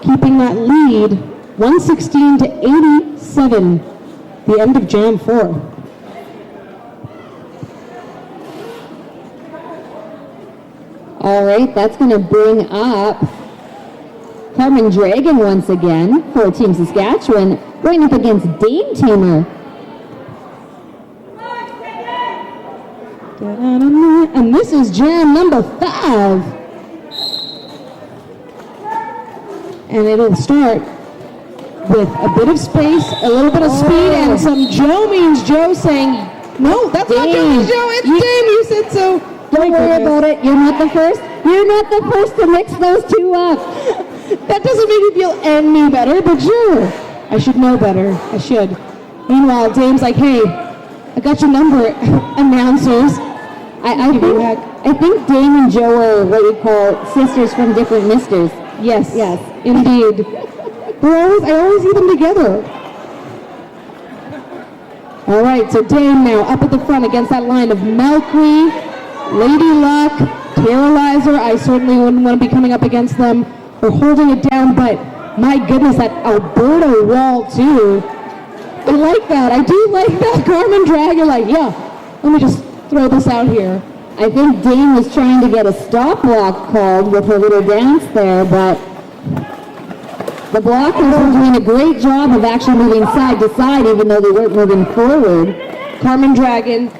keeping that lead, 116 to 87, the end of Jam 4. All right, that's going to bring up Carmen Dragon once again for Team Saskatchewan, going up against Dame Tamer. And this is jam number 5. And it'll start with a bit of space, a little bit of speed, and some Joe Means Joe saying, no, that's not Joe Means Joe, it's Dame, you said so. Don't worry about it. You're not the first. You're not the first to mix those two up. That doesn't make me feel any better, but sure. I should know better. I should. Meanwhile, Dame's like, hey, I got your number, announcers. I think Dame and Joe are what you call sisters from different misters. Yes, yes, indeed. I always see them together. All right, so Dame now up at the front against that line of Melcree, Lady Luck, Terrorizer. I certainly wouldn't want to be coming up against them or holding it down, but my goodness, that Alberta wall too. I like that. I do like that. Carmen Dragon, like, yeah, let me just throw this out here. I think Dame was trying to get a stop block called with her little dance there, but the blockers were doing a great job of actually moving side to side, even though they weren't moving forward. Carmen Dragon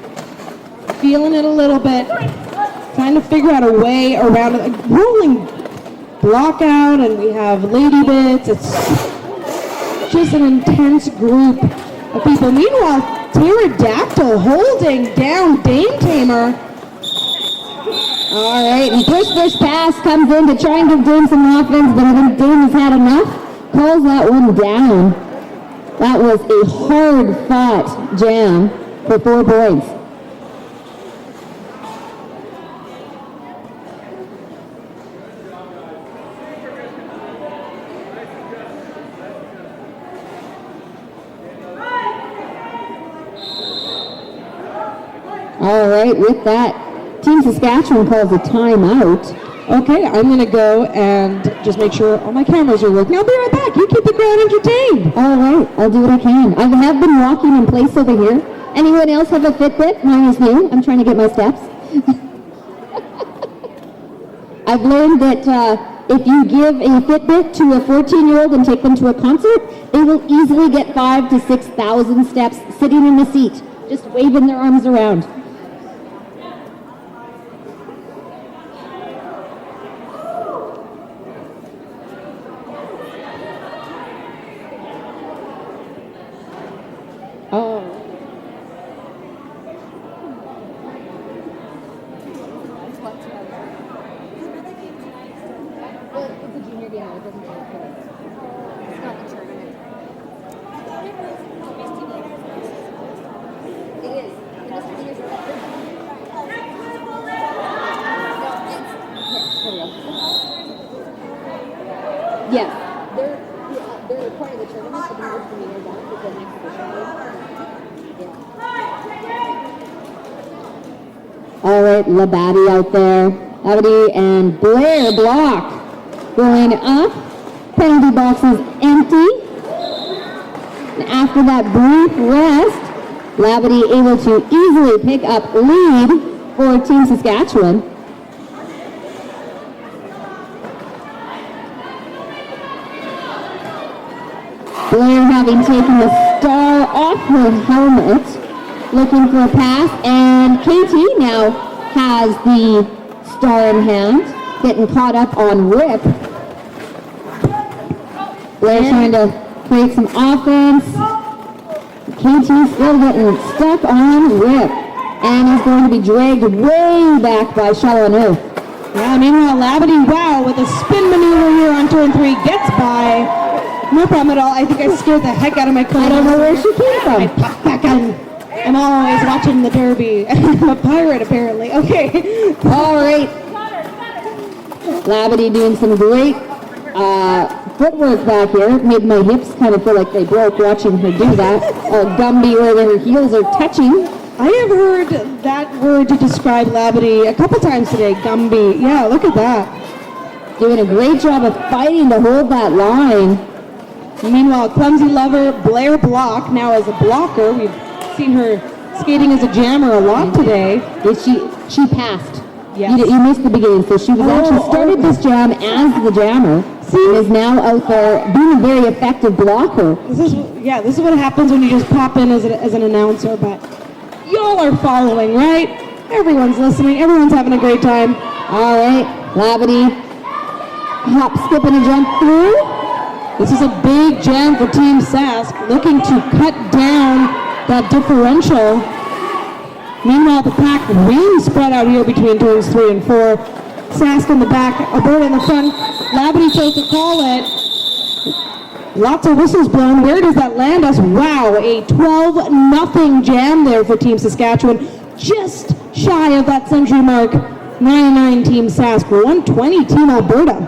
feeling it a little bit, trying to figure out a way around it, like rolling block out, and we have Lady Bits. It's just an intense group of people. Meanwhile, Pterodactyl holding down Dame Tamer. All right, and push pass comes in to try and give Dame some offense, but I think Dame has had enough. Calls that one down. That was a hard-fought jam for 4 points. All right, with that, Team Saskatchewan calls a timeout. Okay, I'm going to go and just make sure all my cameras are working. I'll be right back. You keep the crowd entertained. All right, I'll do what I can. I have been walking in place over here. Anyone else have a Fitbit? Mine is new. I'm trying to get my steps. I've learned that if you give a Fitbit to a 14-year-old and take them to a concert, they will easily get 5,000 to 6,000 steps sitting in the seat, just waving their arms around. Oh. Well, it's a junior game, it doesn't count. It's not the tournament. It is. Yes, they're part of the tournament, but they're most juniors on with the next division game. All right, Labadie out there. Labadie and Blair block. Going up. Penalty box is empty. And after that brief rest, Labadie able to easily pick up lead for Team Saskatchewan. Blair having taken the star off her helmet. looking for a pass, and KT now has the star in hand, getting caught up on Rip. Blair trying to create some offense. KT still getting stuck on Rip, and he's going to be dragged way back by Chalonu. Yeah, meanwhile, Labadie, wow, with a spin maneuver here on turn 3, gets by. No problem at all. I think I scared the heck out of my client. I don't know where she came from. I popped back on. I'm always watching the Derby. I'm a pirate, apparently. Okay. All right. Labadie doing some great footwork back here. It made my hips kind of feel like they broke watching her do that. Gumby where her heels are touching. I have heard that word to describe Labadie a couple times today, Gumby. Yeah, look at that. Doing a great job of fighting to hold that line. Meanwhile, clumsy lover Blair Block now as a blocker. We've seen her skating as a jammer a lot today. She passed. Yes. You missed the beginning, so she was actually started this jam as the jammer. And is now out there being a very effective blocker. This is what happens when you just pop in as an announcer, but y'all are following, right? Everyone's listening, everyone's having a great time. All right, Labadie, hop, skip, and a jump through. This is a big jam for Team Sask, looking to cut down that differential. Meanwhile, the pack really spread out here between turns 3 and 4. Sask in the back, Alberta in the front. Labadie chose to call it. Lots of whistles blown. Where does that land us? Wow, a 12-0 jam there for Team Saskatchewan. Just shy of that century mark. 99 Team Sask, 120 Team Alberta.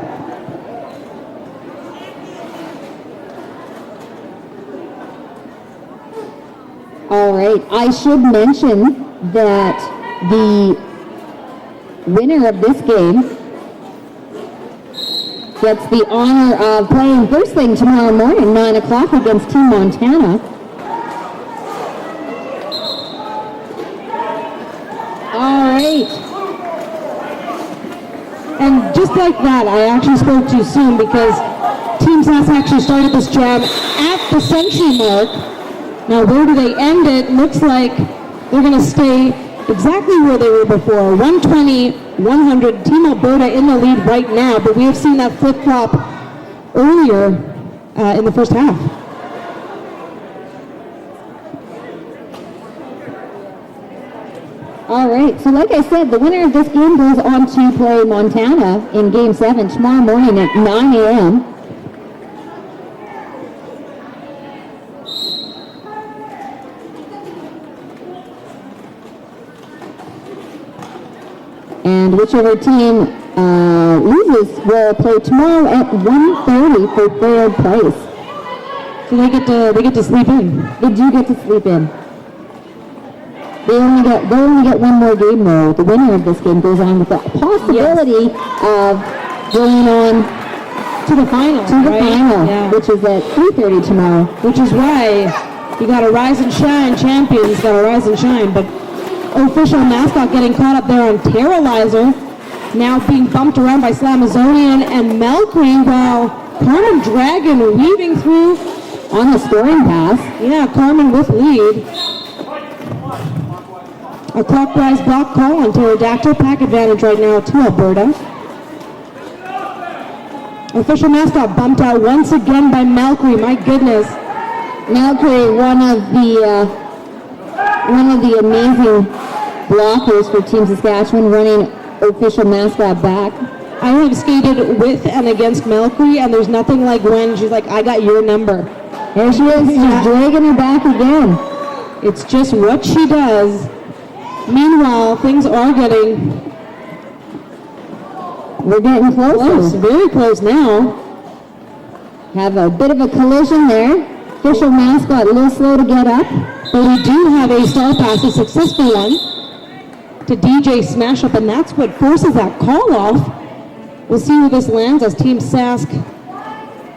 All right, I should mention that the winner of this game gets the honor of playing first thing tomorrow morning, 9 o'clock against Team Montana. All right. And just like that, I actually spoke too soon because Team Sask actually started this jam at the century mark. Now, where do they end it? Looks like they're going to stay exactly where they were before. 120-100. Team Alberta in the lead right now, but we have seen that flip-flop earlier in the first half. All right, so like I said, the winner of this game goes on to play Montana in Game 7 tomorrow morning at 9 a.m. And whichever team loses will play tomorrow at 1:30 for third place. So they get to sleep in. They do get to sleep in. They only get one more game though. The winner of this game goes on with the possibility of going on to the final. Yeah. Which is at 3:30 tomorrow. Which is why you got to rise and shine, champions got to rise and shine. But official mascot getting caught up there on Terralizer, now being bumped around by Slamazonian and Melcree, while Carmen Dragon weaving through on the scoring pass. Yeah, Carmen with lead. A clockwise block call on Pterodactyl. Pack advantage right now to Alberta. Official mascot bumped out once again by Melcree. My goodness. Melcree, one of the amazing blockers for Team Saskatchewan, running official mascot back. I have skated with and against Melcree, and there's nothing like when she's like, I got your number. There she is, she's dragging her back again. It's just what she does. Meanwhile, things are we're getting close. Very close now. Have a bit of a collision there. Official mascot a little slow to get up. But we do have a star pass, a successful one, to DJ Smash Up, and that's what forces that call off. We'll see where this lands as Team Sask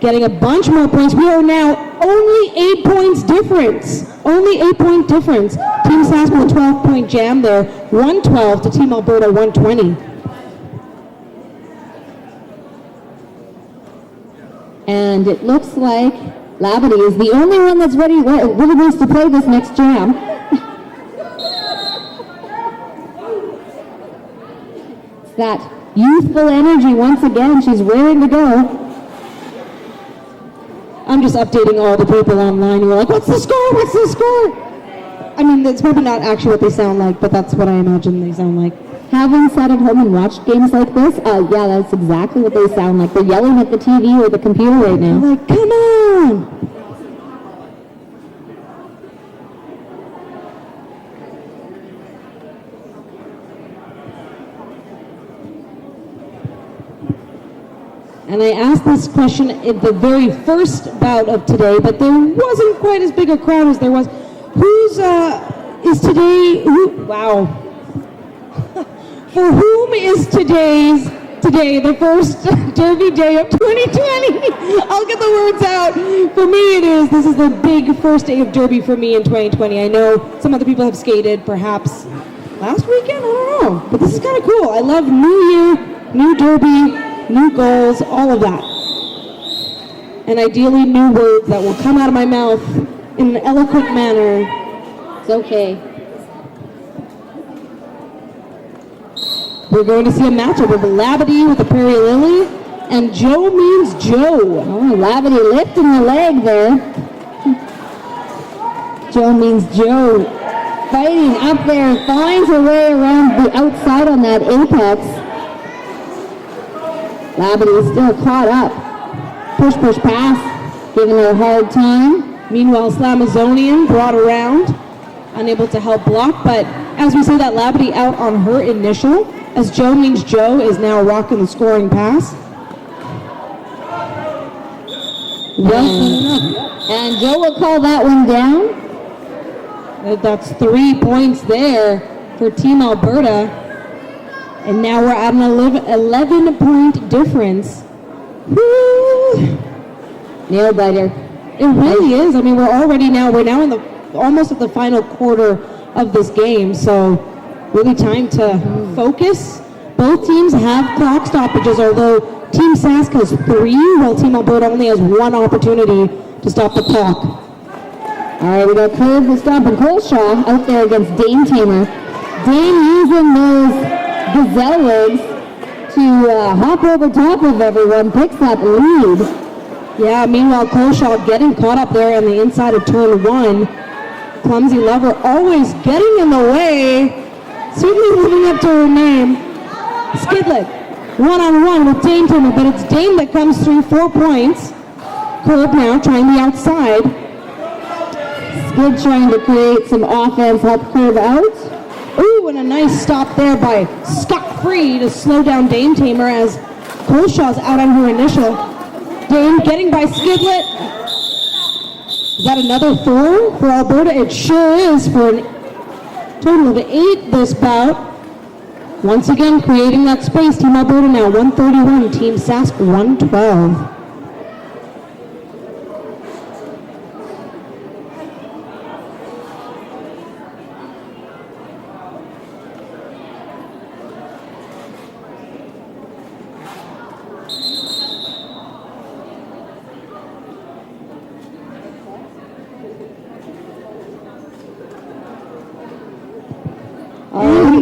getting a bunch more points. We are now only 8 points difference. Only 8-point difference. Team Sask with a 12-point jam there. 112 to Team Alberta 120. And it looks like Labadie is the only one that's really wants to play this next jam. that youthful energy once again. She's ready to go. I'm just updating all the people online who are like, what's the score? What's the score? I mean, it's probably not actually what they sound like, but that's what I imagine they sound like. Having sat at home and watched games like this, yeah, that's exactly what they sound like. They're yelling at the TV or the computer right now. I'm like, come on! And I asked this question at the very first bout of today, but there wasn't quite as big a crowd as there was. Wow. For whom is today the first Derby day of 2020? I'll get the words out. For me this is the big first day of Derby for me in 2020. I know some other people have skated perhaps last weekend, I don't know. But this is kind of cool. I love New Year, new Derby, new goals, all of that. And ideally new words that will come out of my mouth in an eloquent manner. It's okay. We're going to see a matchup of Labadee with the Prairie Lily and Joe Means Joe. Oh, Labadee lifting the leg there. Joe Means Joe fighting up there, finds her way around the outside on that apex. Labadee is still caught up. Push, pass, giving her a hard time. Meanwhile, Slamazonian brought around, unable to help block, but as we see that Labadee out on her initial, as Joe Means Joe is now rocking the scoring pass. And Joe will call that one down. That's 3 points there for Team Alberta. And now we're at an 11-point difference. Woo! Nail biter. It really is. I mean, we're now in the almost at the final quarter of this game, so really time to focus. Both teams have clock stoppages, although Team Sask has 3, while Team Alberta only has 1 opportunity to stop the clock. All right, we got Curve the Stomp and Coleshaw out there against Dame Tamer. Dame using those gazelle legs to hop over top of everyone, picks that lead. Yeah, meanwhile, Coleshaw getting caught up there on the inside of turn 1. Clumsy Lover always getting in the way. Certainly living up to her name. Skidlet, one-on-one with Dame Tamer, but it's Dame that comes through 4 points. Curb now trying the outside. Skid trying to create some offense, help Curve out. Ooh, and a nice stop there by Scott Free to slow down Dame Tamer as Coleshaw's out on her initial. Dame getting by Skidlet. Is that another 4 for Alberta? It sure is, for a total of 8 this bout. Once again, creating that space. Team Alberta now 131, Team Sask 112.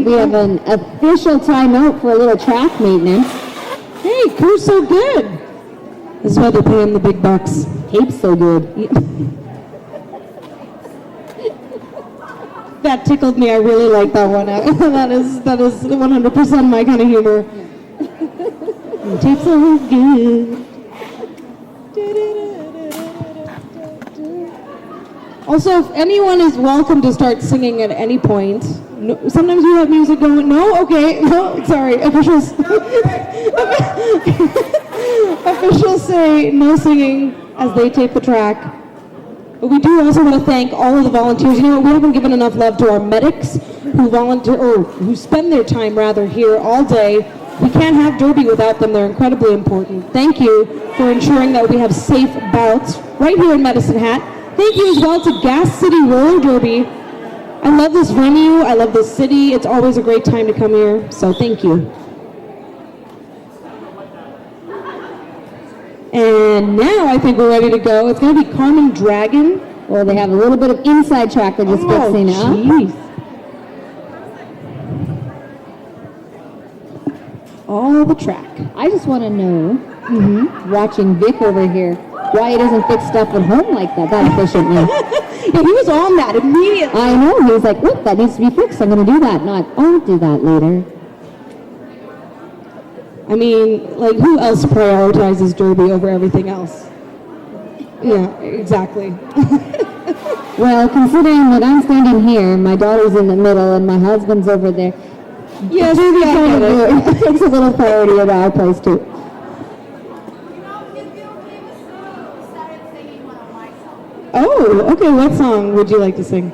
We have an official timeout for a little track maintenance. Hey, crew's so good. This is why they're paying the big bucks. Tape's so good. That tickled me. I really like that one. That is 100% my kind of humor. Tape's so good. Also, if anyone is welcome to start singing at any point. No, sometimes we have music going. No, okay, no, sorry. Officials say no singing as they tape the track. But we do also want to thank all of the volunteers. You know what? We haven't given enough love to our medics who spend their time rather here all day. We can't have Derby without them. They're incredibly important. Thank you for ensuring that we have safe bouts right here in Medicine Hat. Thank you as well to Gas City Roller Derby. I love this venue. I love this city. It's always a great time to come here. So thank you. And now I think we're ready to go. It's going to be Carmen Dragon. Well, they have a little bit of inside track they're just fixing up. Jeez. all the track. I just want to know, watching Vic over here, why he doesn't fix stuff at home like that efficiently. Yeah, he was on that immediately. I know, he was like, look, that needs to be fixed, I'm going to do that. Not, I'll do that later. I mean, like, who else prioritizes Derby over everything else? Yeah, exactly. Well, considering that I'm standing here, my daughter's in the middle, and my husband's over there, Yes, yeah, it takes a little priority at our place too. Oh, okay. What song would you like to sing?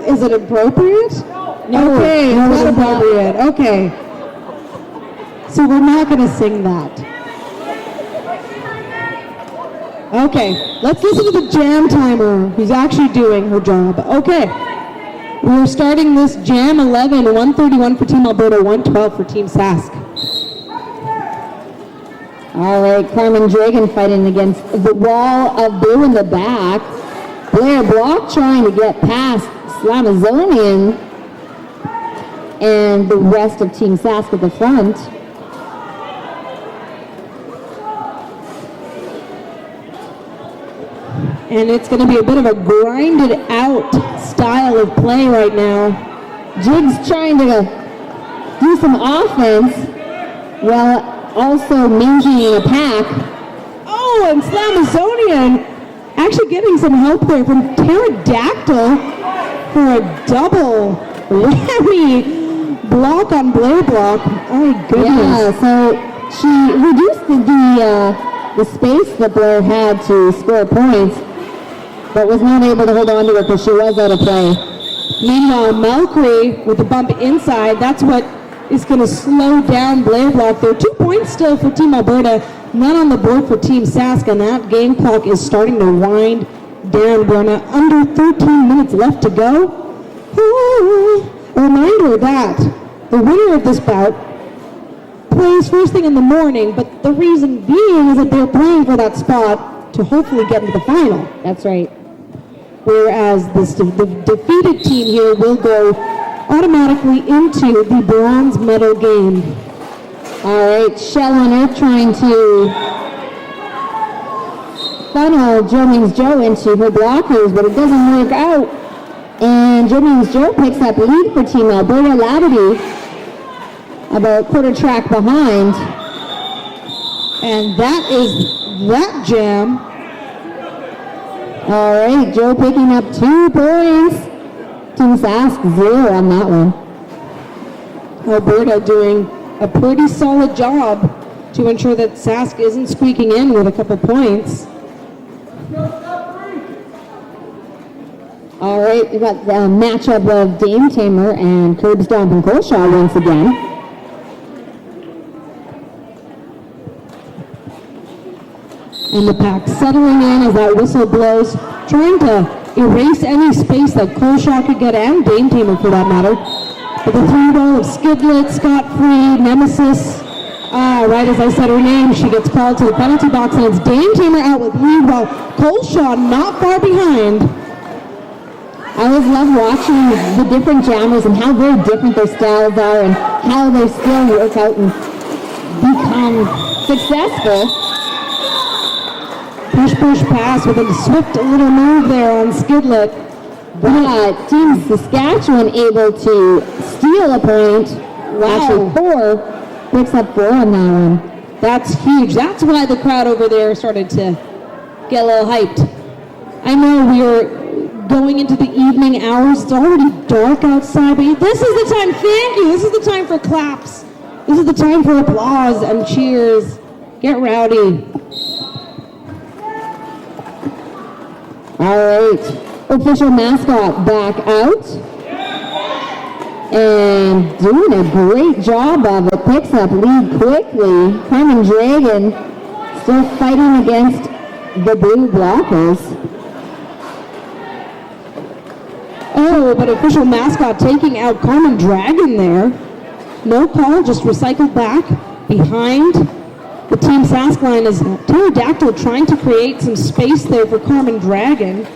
Is it appropriate? No, okay, no, it's it not is not. appropriate. Okay. So we're not going to sing that. Okay, let's listen to the jam timer who's actually doing her job. Okay. We're starting this jam 11, 131 for Team Alberta, 112 for Team Sask. All right, Carmen Dragon fighting against the wall of blue in the back. Blair Block trying to get past Slamazonian and the rest of Team Sask at the front. And it's going to be a bit of a grinded out style of play right now. Jig's trying to do some offense while also maintaining a pack. Oh, and Slamazonian actually getting some help there from Pterodactyl for a double whammy block on Blair Block. Oh, my goodness. Yeah, so she reduced the space that Blair had to score points, but was not able to hold on to it because she was out of play. Meanwhile, Malcree with the bump inside, that's what is going to slow down Blair Block there. 2 points still for Team Alberta, none on the board for Team Sask, and that game clock is starting to wind down. We're under 13 minutes left to go. A reminder that the winner of this bout plays first thing in the morning, but the reason being is that they're playing for that spot to hopefully get into the final. That's right. Whereas the defeated team here will go automatically into the bronze medal game. All right, Shell on Earth trying to funnel Joe Means Joe into her blockers, but it doesn't work out. And Joe Means Joe picks up lead for Team Alberta. Labadie about quarter track behind. And that is that jam. All right, Joe picking up 2 points. Team Sask 0 on that one. Alberta doing a pretty solid job to ensure that Sask isn't squeaking in with a couple points. All right, we got the matchup of Dame Tamer and Curb Stomp and Coleshaw once again. And the pack settling in as that whistle blows, trying to erase any space that Coleshaw could get, and Dame Tamer for that matter. But the 3-ball of Skidlet, Scott Free, Nemesis, right as I said her name, she gets called to the penalty box, and it's Dame Tamer out with lead while Coleshaw not far behind. I always love watching the different jammers and how very different their styles are and how they still work out and become successful. Push, push, pass with a swift little move there on Skidlet. But Team Saskatchewan able to steal a point. Actually 4, picks up 4 on that one. That's huge. That's why the crowd over there started to get a little hyped. I know we are going into the evening hours. It's already dark outside, but this is the time, thank you, this is the time for claps. This is the time for applause and cheers. Get rowdy. All right, official mascot back out. And doing a great job of it. Picks up lead quickly. Carmen Dragon still fighting against the blue blockers. Oh, but official mascot taking out Carmen Dragon there. No call, just recycled back behind the Team Sask line as Pterodactyl trying to create some space there for Carmen Dragon.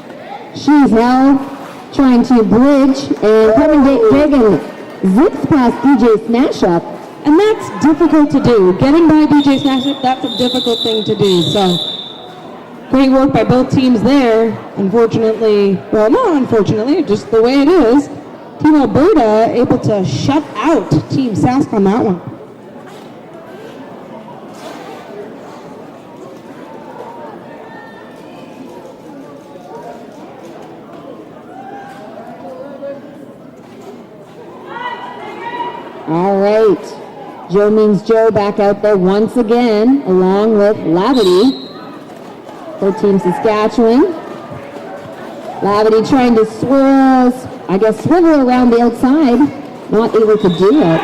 She's now trying to bridge, and Carmen Dragon zips past DJ Smashup. And that's difficult to do. Getting by DJ Smashup, that's a difficult thing to do. So, great work by both teams there. Unfortunately, well, not unfortunately, just the way it is, Team Alberta able to shut out Team Sask on that one. All right. Joe Means Joe back out there once again, along with Lavity for Team Saskatchewan. Lavity trying to swivel around the outside, not able to do it.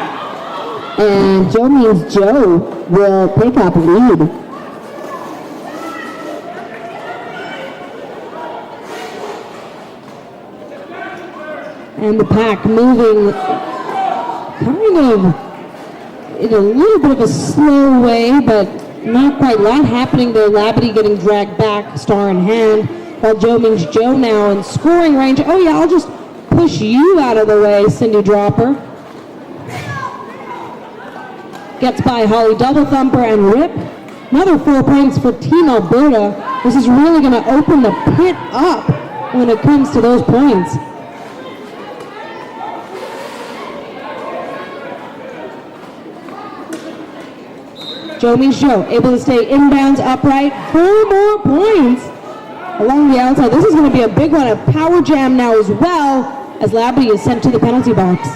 And Joe Means Joe will pick up lead. And the pack moving kind of in a little bit of a slow way, but not quite. A lot happening there. Labadie getting dragged back, star in hand, while Joe Means Joe now in scoring range. Oh yeah, I'll just push you out of the way, Cindy Dropper. Gets by Holly Double Thumper and Rip. Another 4 points for Team Alberta. This is really going to open the pit up when it comes to those points. Joe Means Joe, able to stay inbounds upright. 4 more points along the outside. This is going to be a big one. A power jam now as well, as Labadie is sent to the penalty box.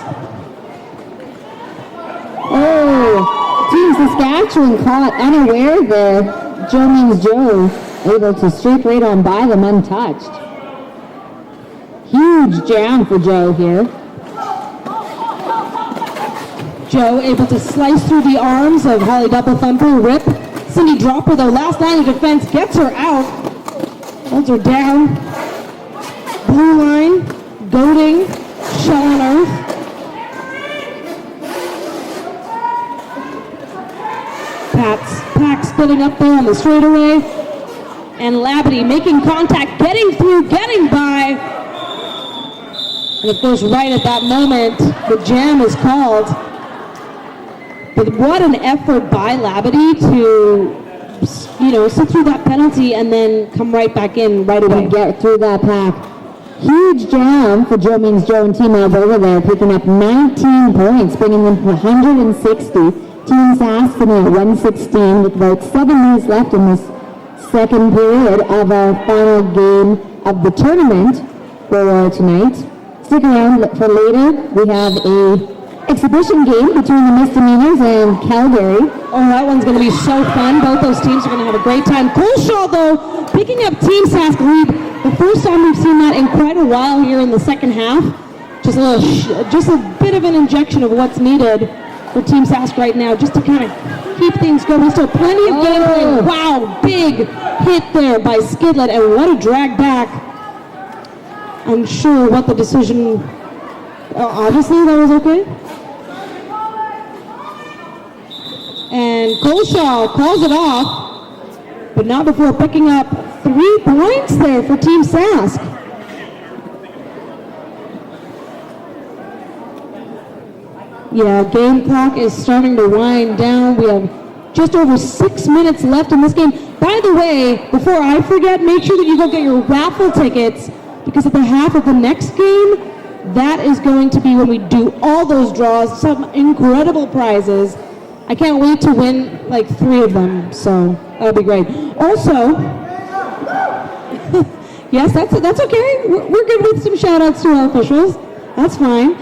Oh, Team Saskatchewan caught unaware there. Joe Means Joe able to streak right on by them untouched. Huge jam for Joe here. Joe able to slice through the arms of Holly Double Thumper, Rip. Cindy Dropper, though, last line of defense, gets her out. Holds her down. Blue line, goading, shell on earth. Pack spinning up there on the straightaway. And Labadie making contact, getting through, getting by. And of course, right at that moment, the jam is called. But what an effort by Labadie to, sit through that penalty and then come right back in right away. And get through that pack. Huge jam for Joe Means Joe and Team Alberta there, picking up 19 points, bringing them to 160. Team Sask in at 116 with about 7 minutes left in this second period of our final game of the tournament for tonight. Stick around for later. We have a exhibition game between the Misdemeanors and Calgary. Oh, that one's going to be so fun. Both those teams are going to have a great time. Coleshaw, though, picking up Team Sask lead. The first time we've seen that in quite a while here in the second half. Just a bit of an injection of what's needed for Team Sask right now, just to kind of keep things going. Still plenty of gameplay. Wow, big hit there by Skidlet, and what a drag back. I'm sure what the decision. Obviously, that was okay. And Coleshaw calls it off, but not before picking up 3 points there for Team Sask. Yeah, game clock is starting to wind down. We have just over 6 minutes left in this game. By the way, before I forget, make sure that you go get your raffle tickets, because at the half of the next game, that is going to be when we do all those draws, some incredible prizes. I can't wait to win like 3 of them, so that'll be great. Also, yes, that's okay. We're good with some shout outs to our officials. That's fine.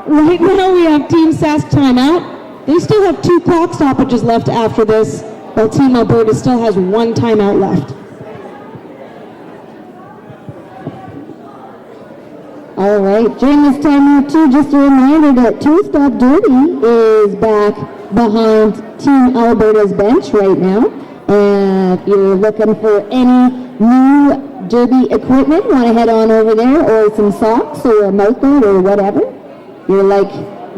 Right now we have Team Sask timeout. They still have 2 clock stoppages left after this, while Team Alberta still has 1 timeout left. All right, during this timeout too, just a reminder that Two Stop Derby is back behind Team Alberta's bench right now. And if you're looking for any new derby equipment, want to head on over there, or some socks or a mouth guard or whatever. You're like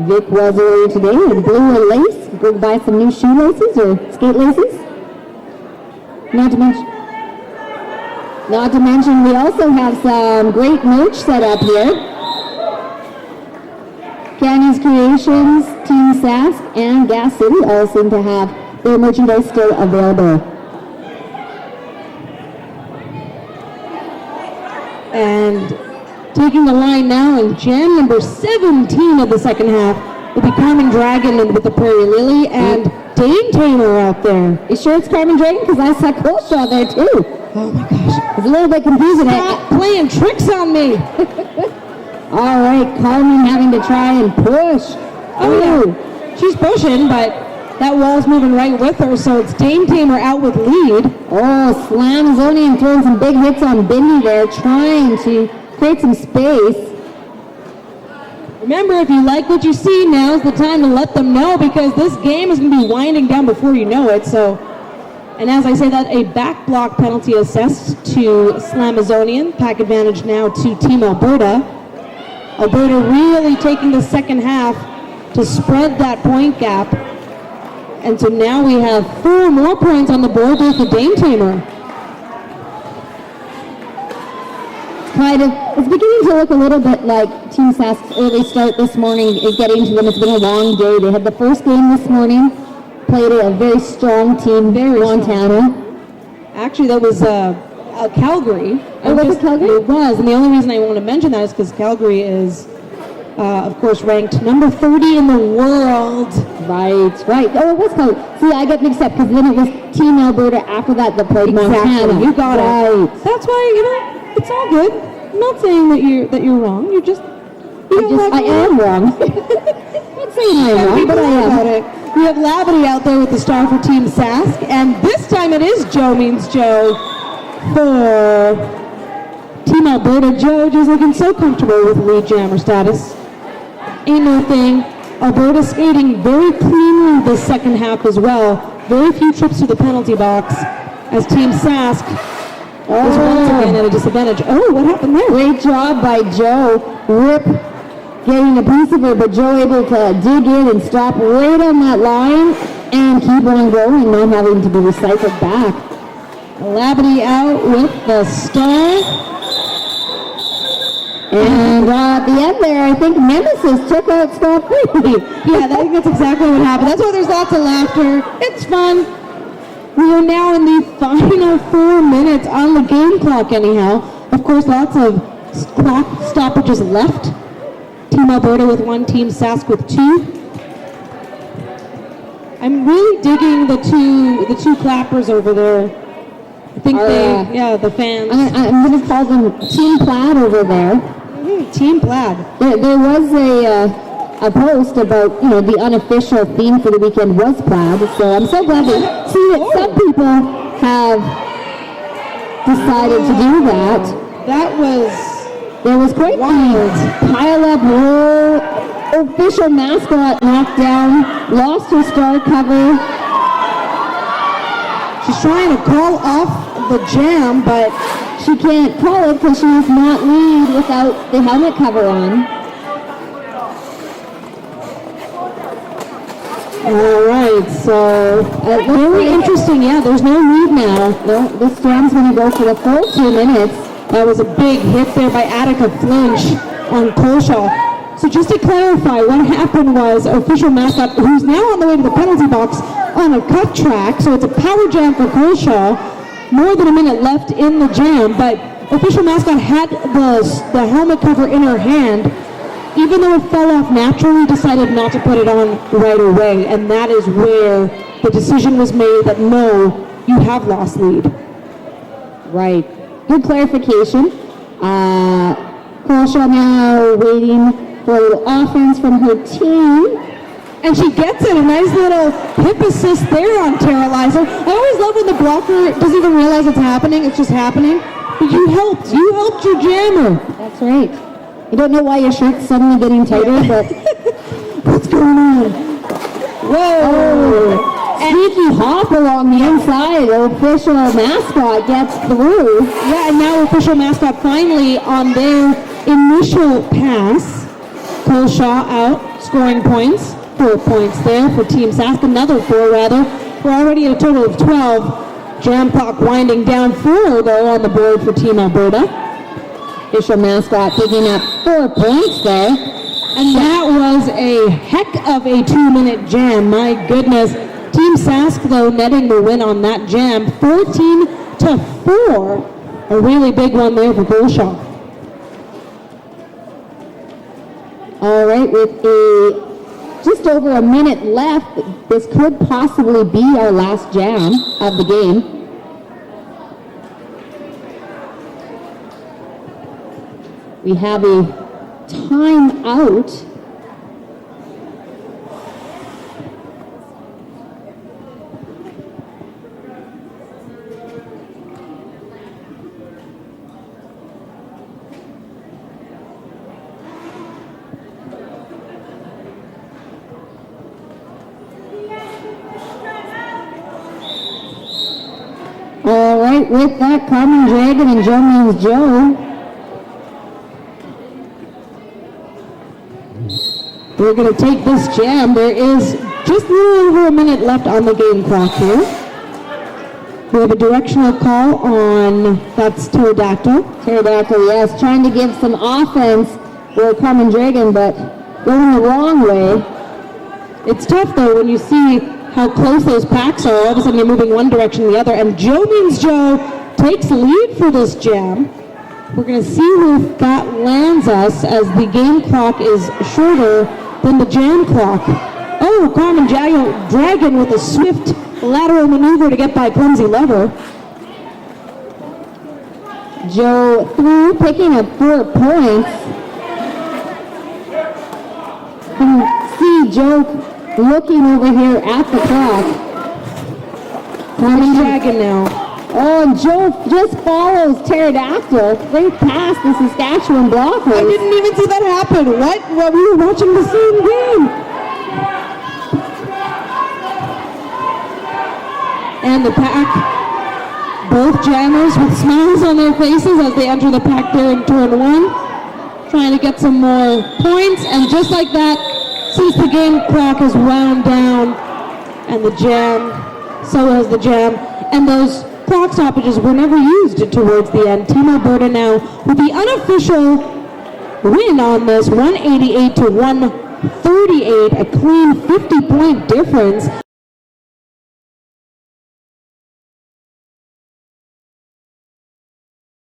Vic was earlier today, and blue or lace, go buy some new shoelaces or skate laces. Not to mention, we also have some great merch set up here. Breeze Creations, Team Sask, and Gas City all seem to have their merchandise still available. And taking the line now in jam number 17 of the second half will be Carmen Dragon with the Prairie Lily and Dane Taylor out there. You sure it's Carmen Dragon? Because I saw Coleshaw there too. Oh my gosh. It's a little bit confusing. Stop playing tricks on me. All right, Carmen having to try and push. Oh yeah. She's pushing, but that wall's moving right with her, so it's Dane Tamer out with lead. Oh, Slamzonian throwing some big hits on Bindi there, trying to create some space. Remember, if you like what you see, now's the time to let them know, because this game is going to be winding down before you know it. So, and as I say that, a back block penalty assessed to Slamazonian. Pack advantage now to Team Alberta. Alberta really taking the second half to spread that point gap. And so now we have 4 more points on the board with the Dane Tamer. It's beginning to look a little bit like Team Sask's early start this morning is getting to them. It's been a long day. They had the first game this morning, played a very strong team, Montana. Actually, that was Calgary. Oh, was it Calgary? It was, and the only reason I want to mention that is because Calgary is, of course, ranked number 30 in the world. Right. Oh, it was Calgary. See, I get mixed up because then it was Team Alberta after that played Montana. You got it. That's why, it's all good. I'm not saying that you're wrong. You just I am wrong. I'm not saying I am wrong, but I am. We have Labadie out there with the star for Team Sask, and this time it is Joe Means Joe for Team Alberta. Joe just looking so comfortable with lead jammer status. Ain't no thing. Alberta skating very cleanly this second half as well. Very few trips to the penalty box as Team Sask is once again at a disadvantage. Oh, what happened there? Great job by Joe. Rip getting a piece of her, but Joe able to dig in and stop right on that line and keep on going, not having to be recycled back. Labadie out with the star. And at the end there, I think Nemesis took out Scott Free. Yeah, I think that's exactly what happened. That's why there's lots of laughter. It's fun. We are now in the final 4 minutes on the game clock anyhow. Of course, lots of clock stoppages left. Team Alberta with 1, Team Sask with 2. I'm really digging the two clappers over there. I think the fans. I'm going to call them Team Plaid over there. Team Plaid. There was a post about, the unofficial theme for the weekend was plaid, so I'm so glad to see that some people have decided to do that. There was great wild pile up roll, official mascot knocked down, lost her star cover. She's trying to call off the jam, but she can't call it because she does not lead without the helmet cover on. All right, so very interesting. Yeah, there's no lead now. No, this jam's going to go for the full 2 minutes. That was a big hit there by Attica Flinch on Coleshaw. So just to clarify, what happened was official mascot, who's now on the way to the penalty box on a cut track, so it's a power jam for Coleshaw. More than a minute left in the jam, but official mascot had the helmet cover in her hand. Even though it fell off naturally, decided not to put it on right away, and that is where the decision was made that no, you have lost lead. Right. Good clarification. Coleshaw now waiting for a little offense from her team. And she gets it, a nice little hip assist there on Tara Liza. I always love when the blocker doesn't even realize it's happening, it's just happening. But you helped your jammer. That's right. You don't know why your shirt's suddenly getting tighter, but what's going on? Whoa! Sneaky hop along the inside. The official mascot gets through. Yeah, and now official mascot finally on their initial pass. Coleshaw out, scoring points. 4 points there for Team Sask. Another 4 rather. We're already at a total of 12. Jam clock winding down. 4 though on the board for Team Alberta. Official mascot picking up 4 points there. And that was a heck of a 2-minute jam. My goodness. Team Sask, though, netting the win on that jam. 14-4. A really big one there for Bolshaw. All right, with just over a minute left, this could possibly be our last jam of the game. We have a timeout. All right, with that, Carmen Dragon and Joe Means Joe. We're going to take this jam. There is just a little over a minute left on the game clock here. We have a directional call on, that's Pterodactyl. Pterodactyl, yes, trying to give some offense for Carmen Dragon, but going the wrong way. It's tough, though, when you see how close those packs are. All of a sudden, you're moving one direction or the other. And Joe Means Joe takes lead for this jam. We're going to see who that lands us as the game clock is shorter than the jam clock. Oh, Carmen Dragon with a swift lateral maneuver to get by Clumsy Lover. Joe through, picking up 4 points. You can see Joe looking over here at the clock. Carmen Dragon now. Oh, and Joe just follows Pterodactyl right past the Saskatchewan blockers. I didn't even see that happen. What? Well, we were watching the same game. And the pack, both jammers with smiles on their faces as they enter the pack there in turn 1. Trying to get some more points. And just like that, since the game clock is wound down and the jam, so has the jam, and those clock stoppages were never used towards the end. Team Alberta now with the unofficial win on this, 188-138, a clean 50-point difference.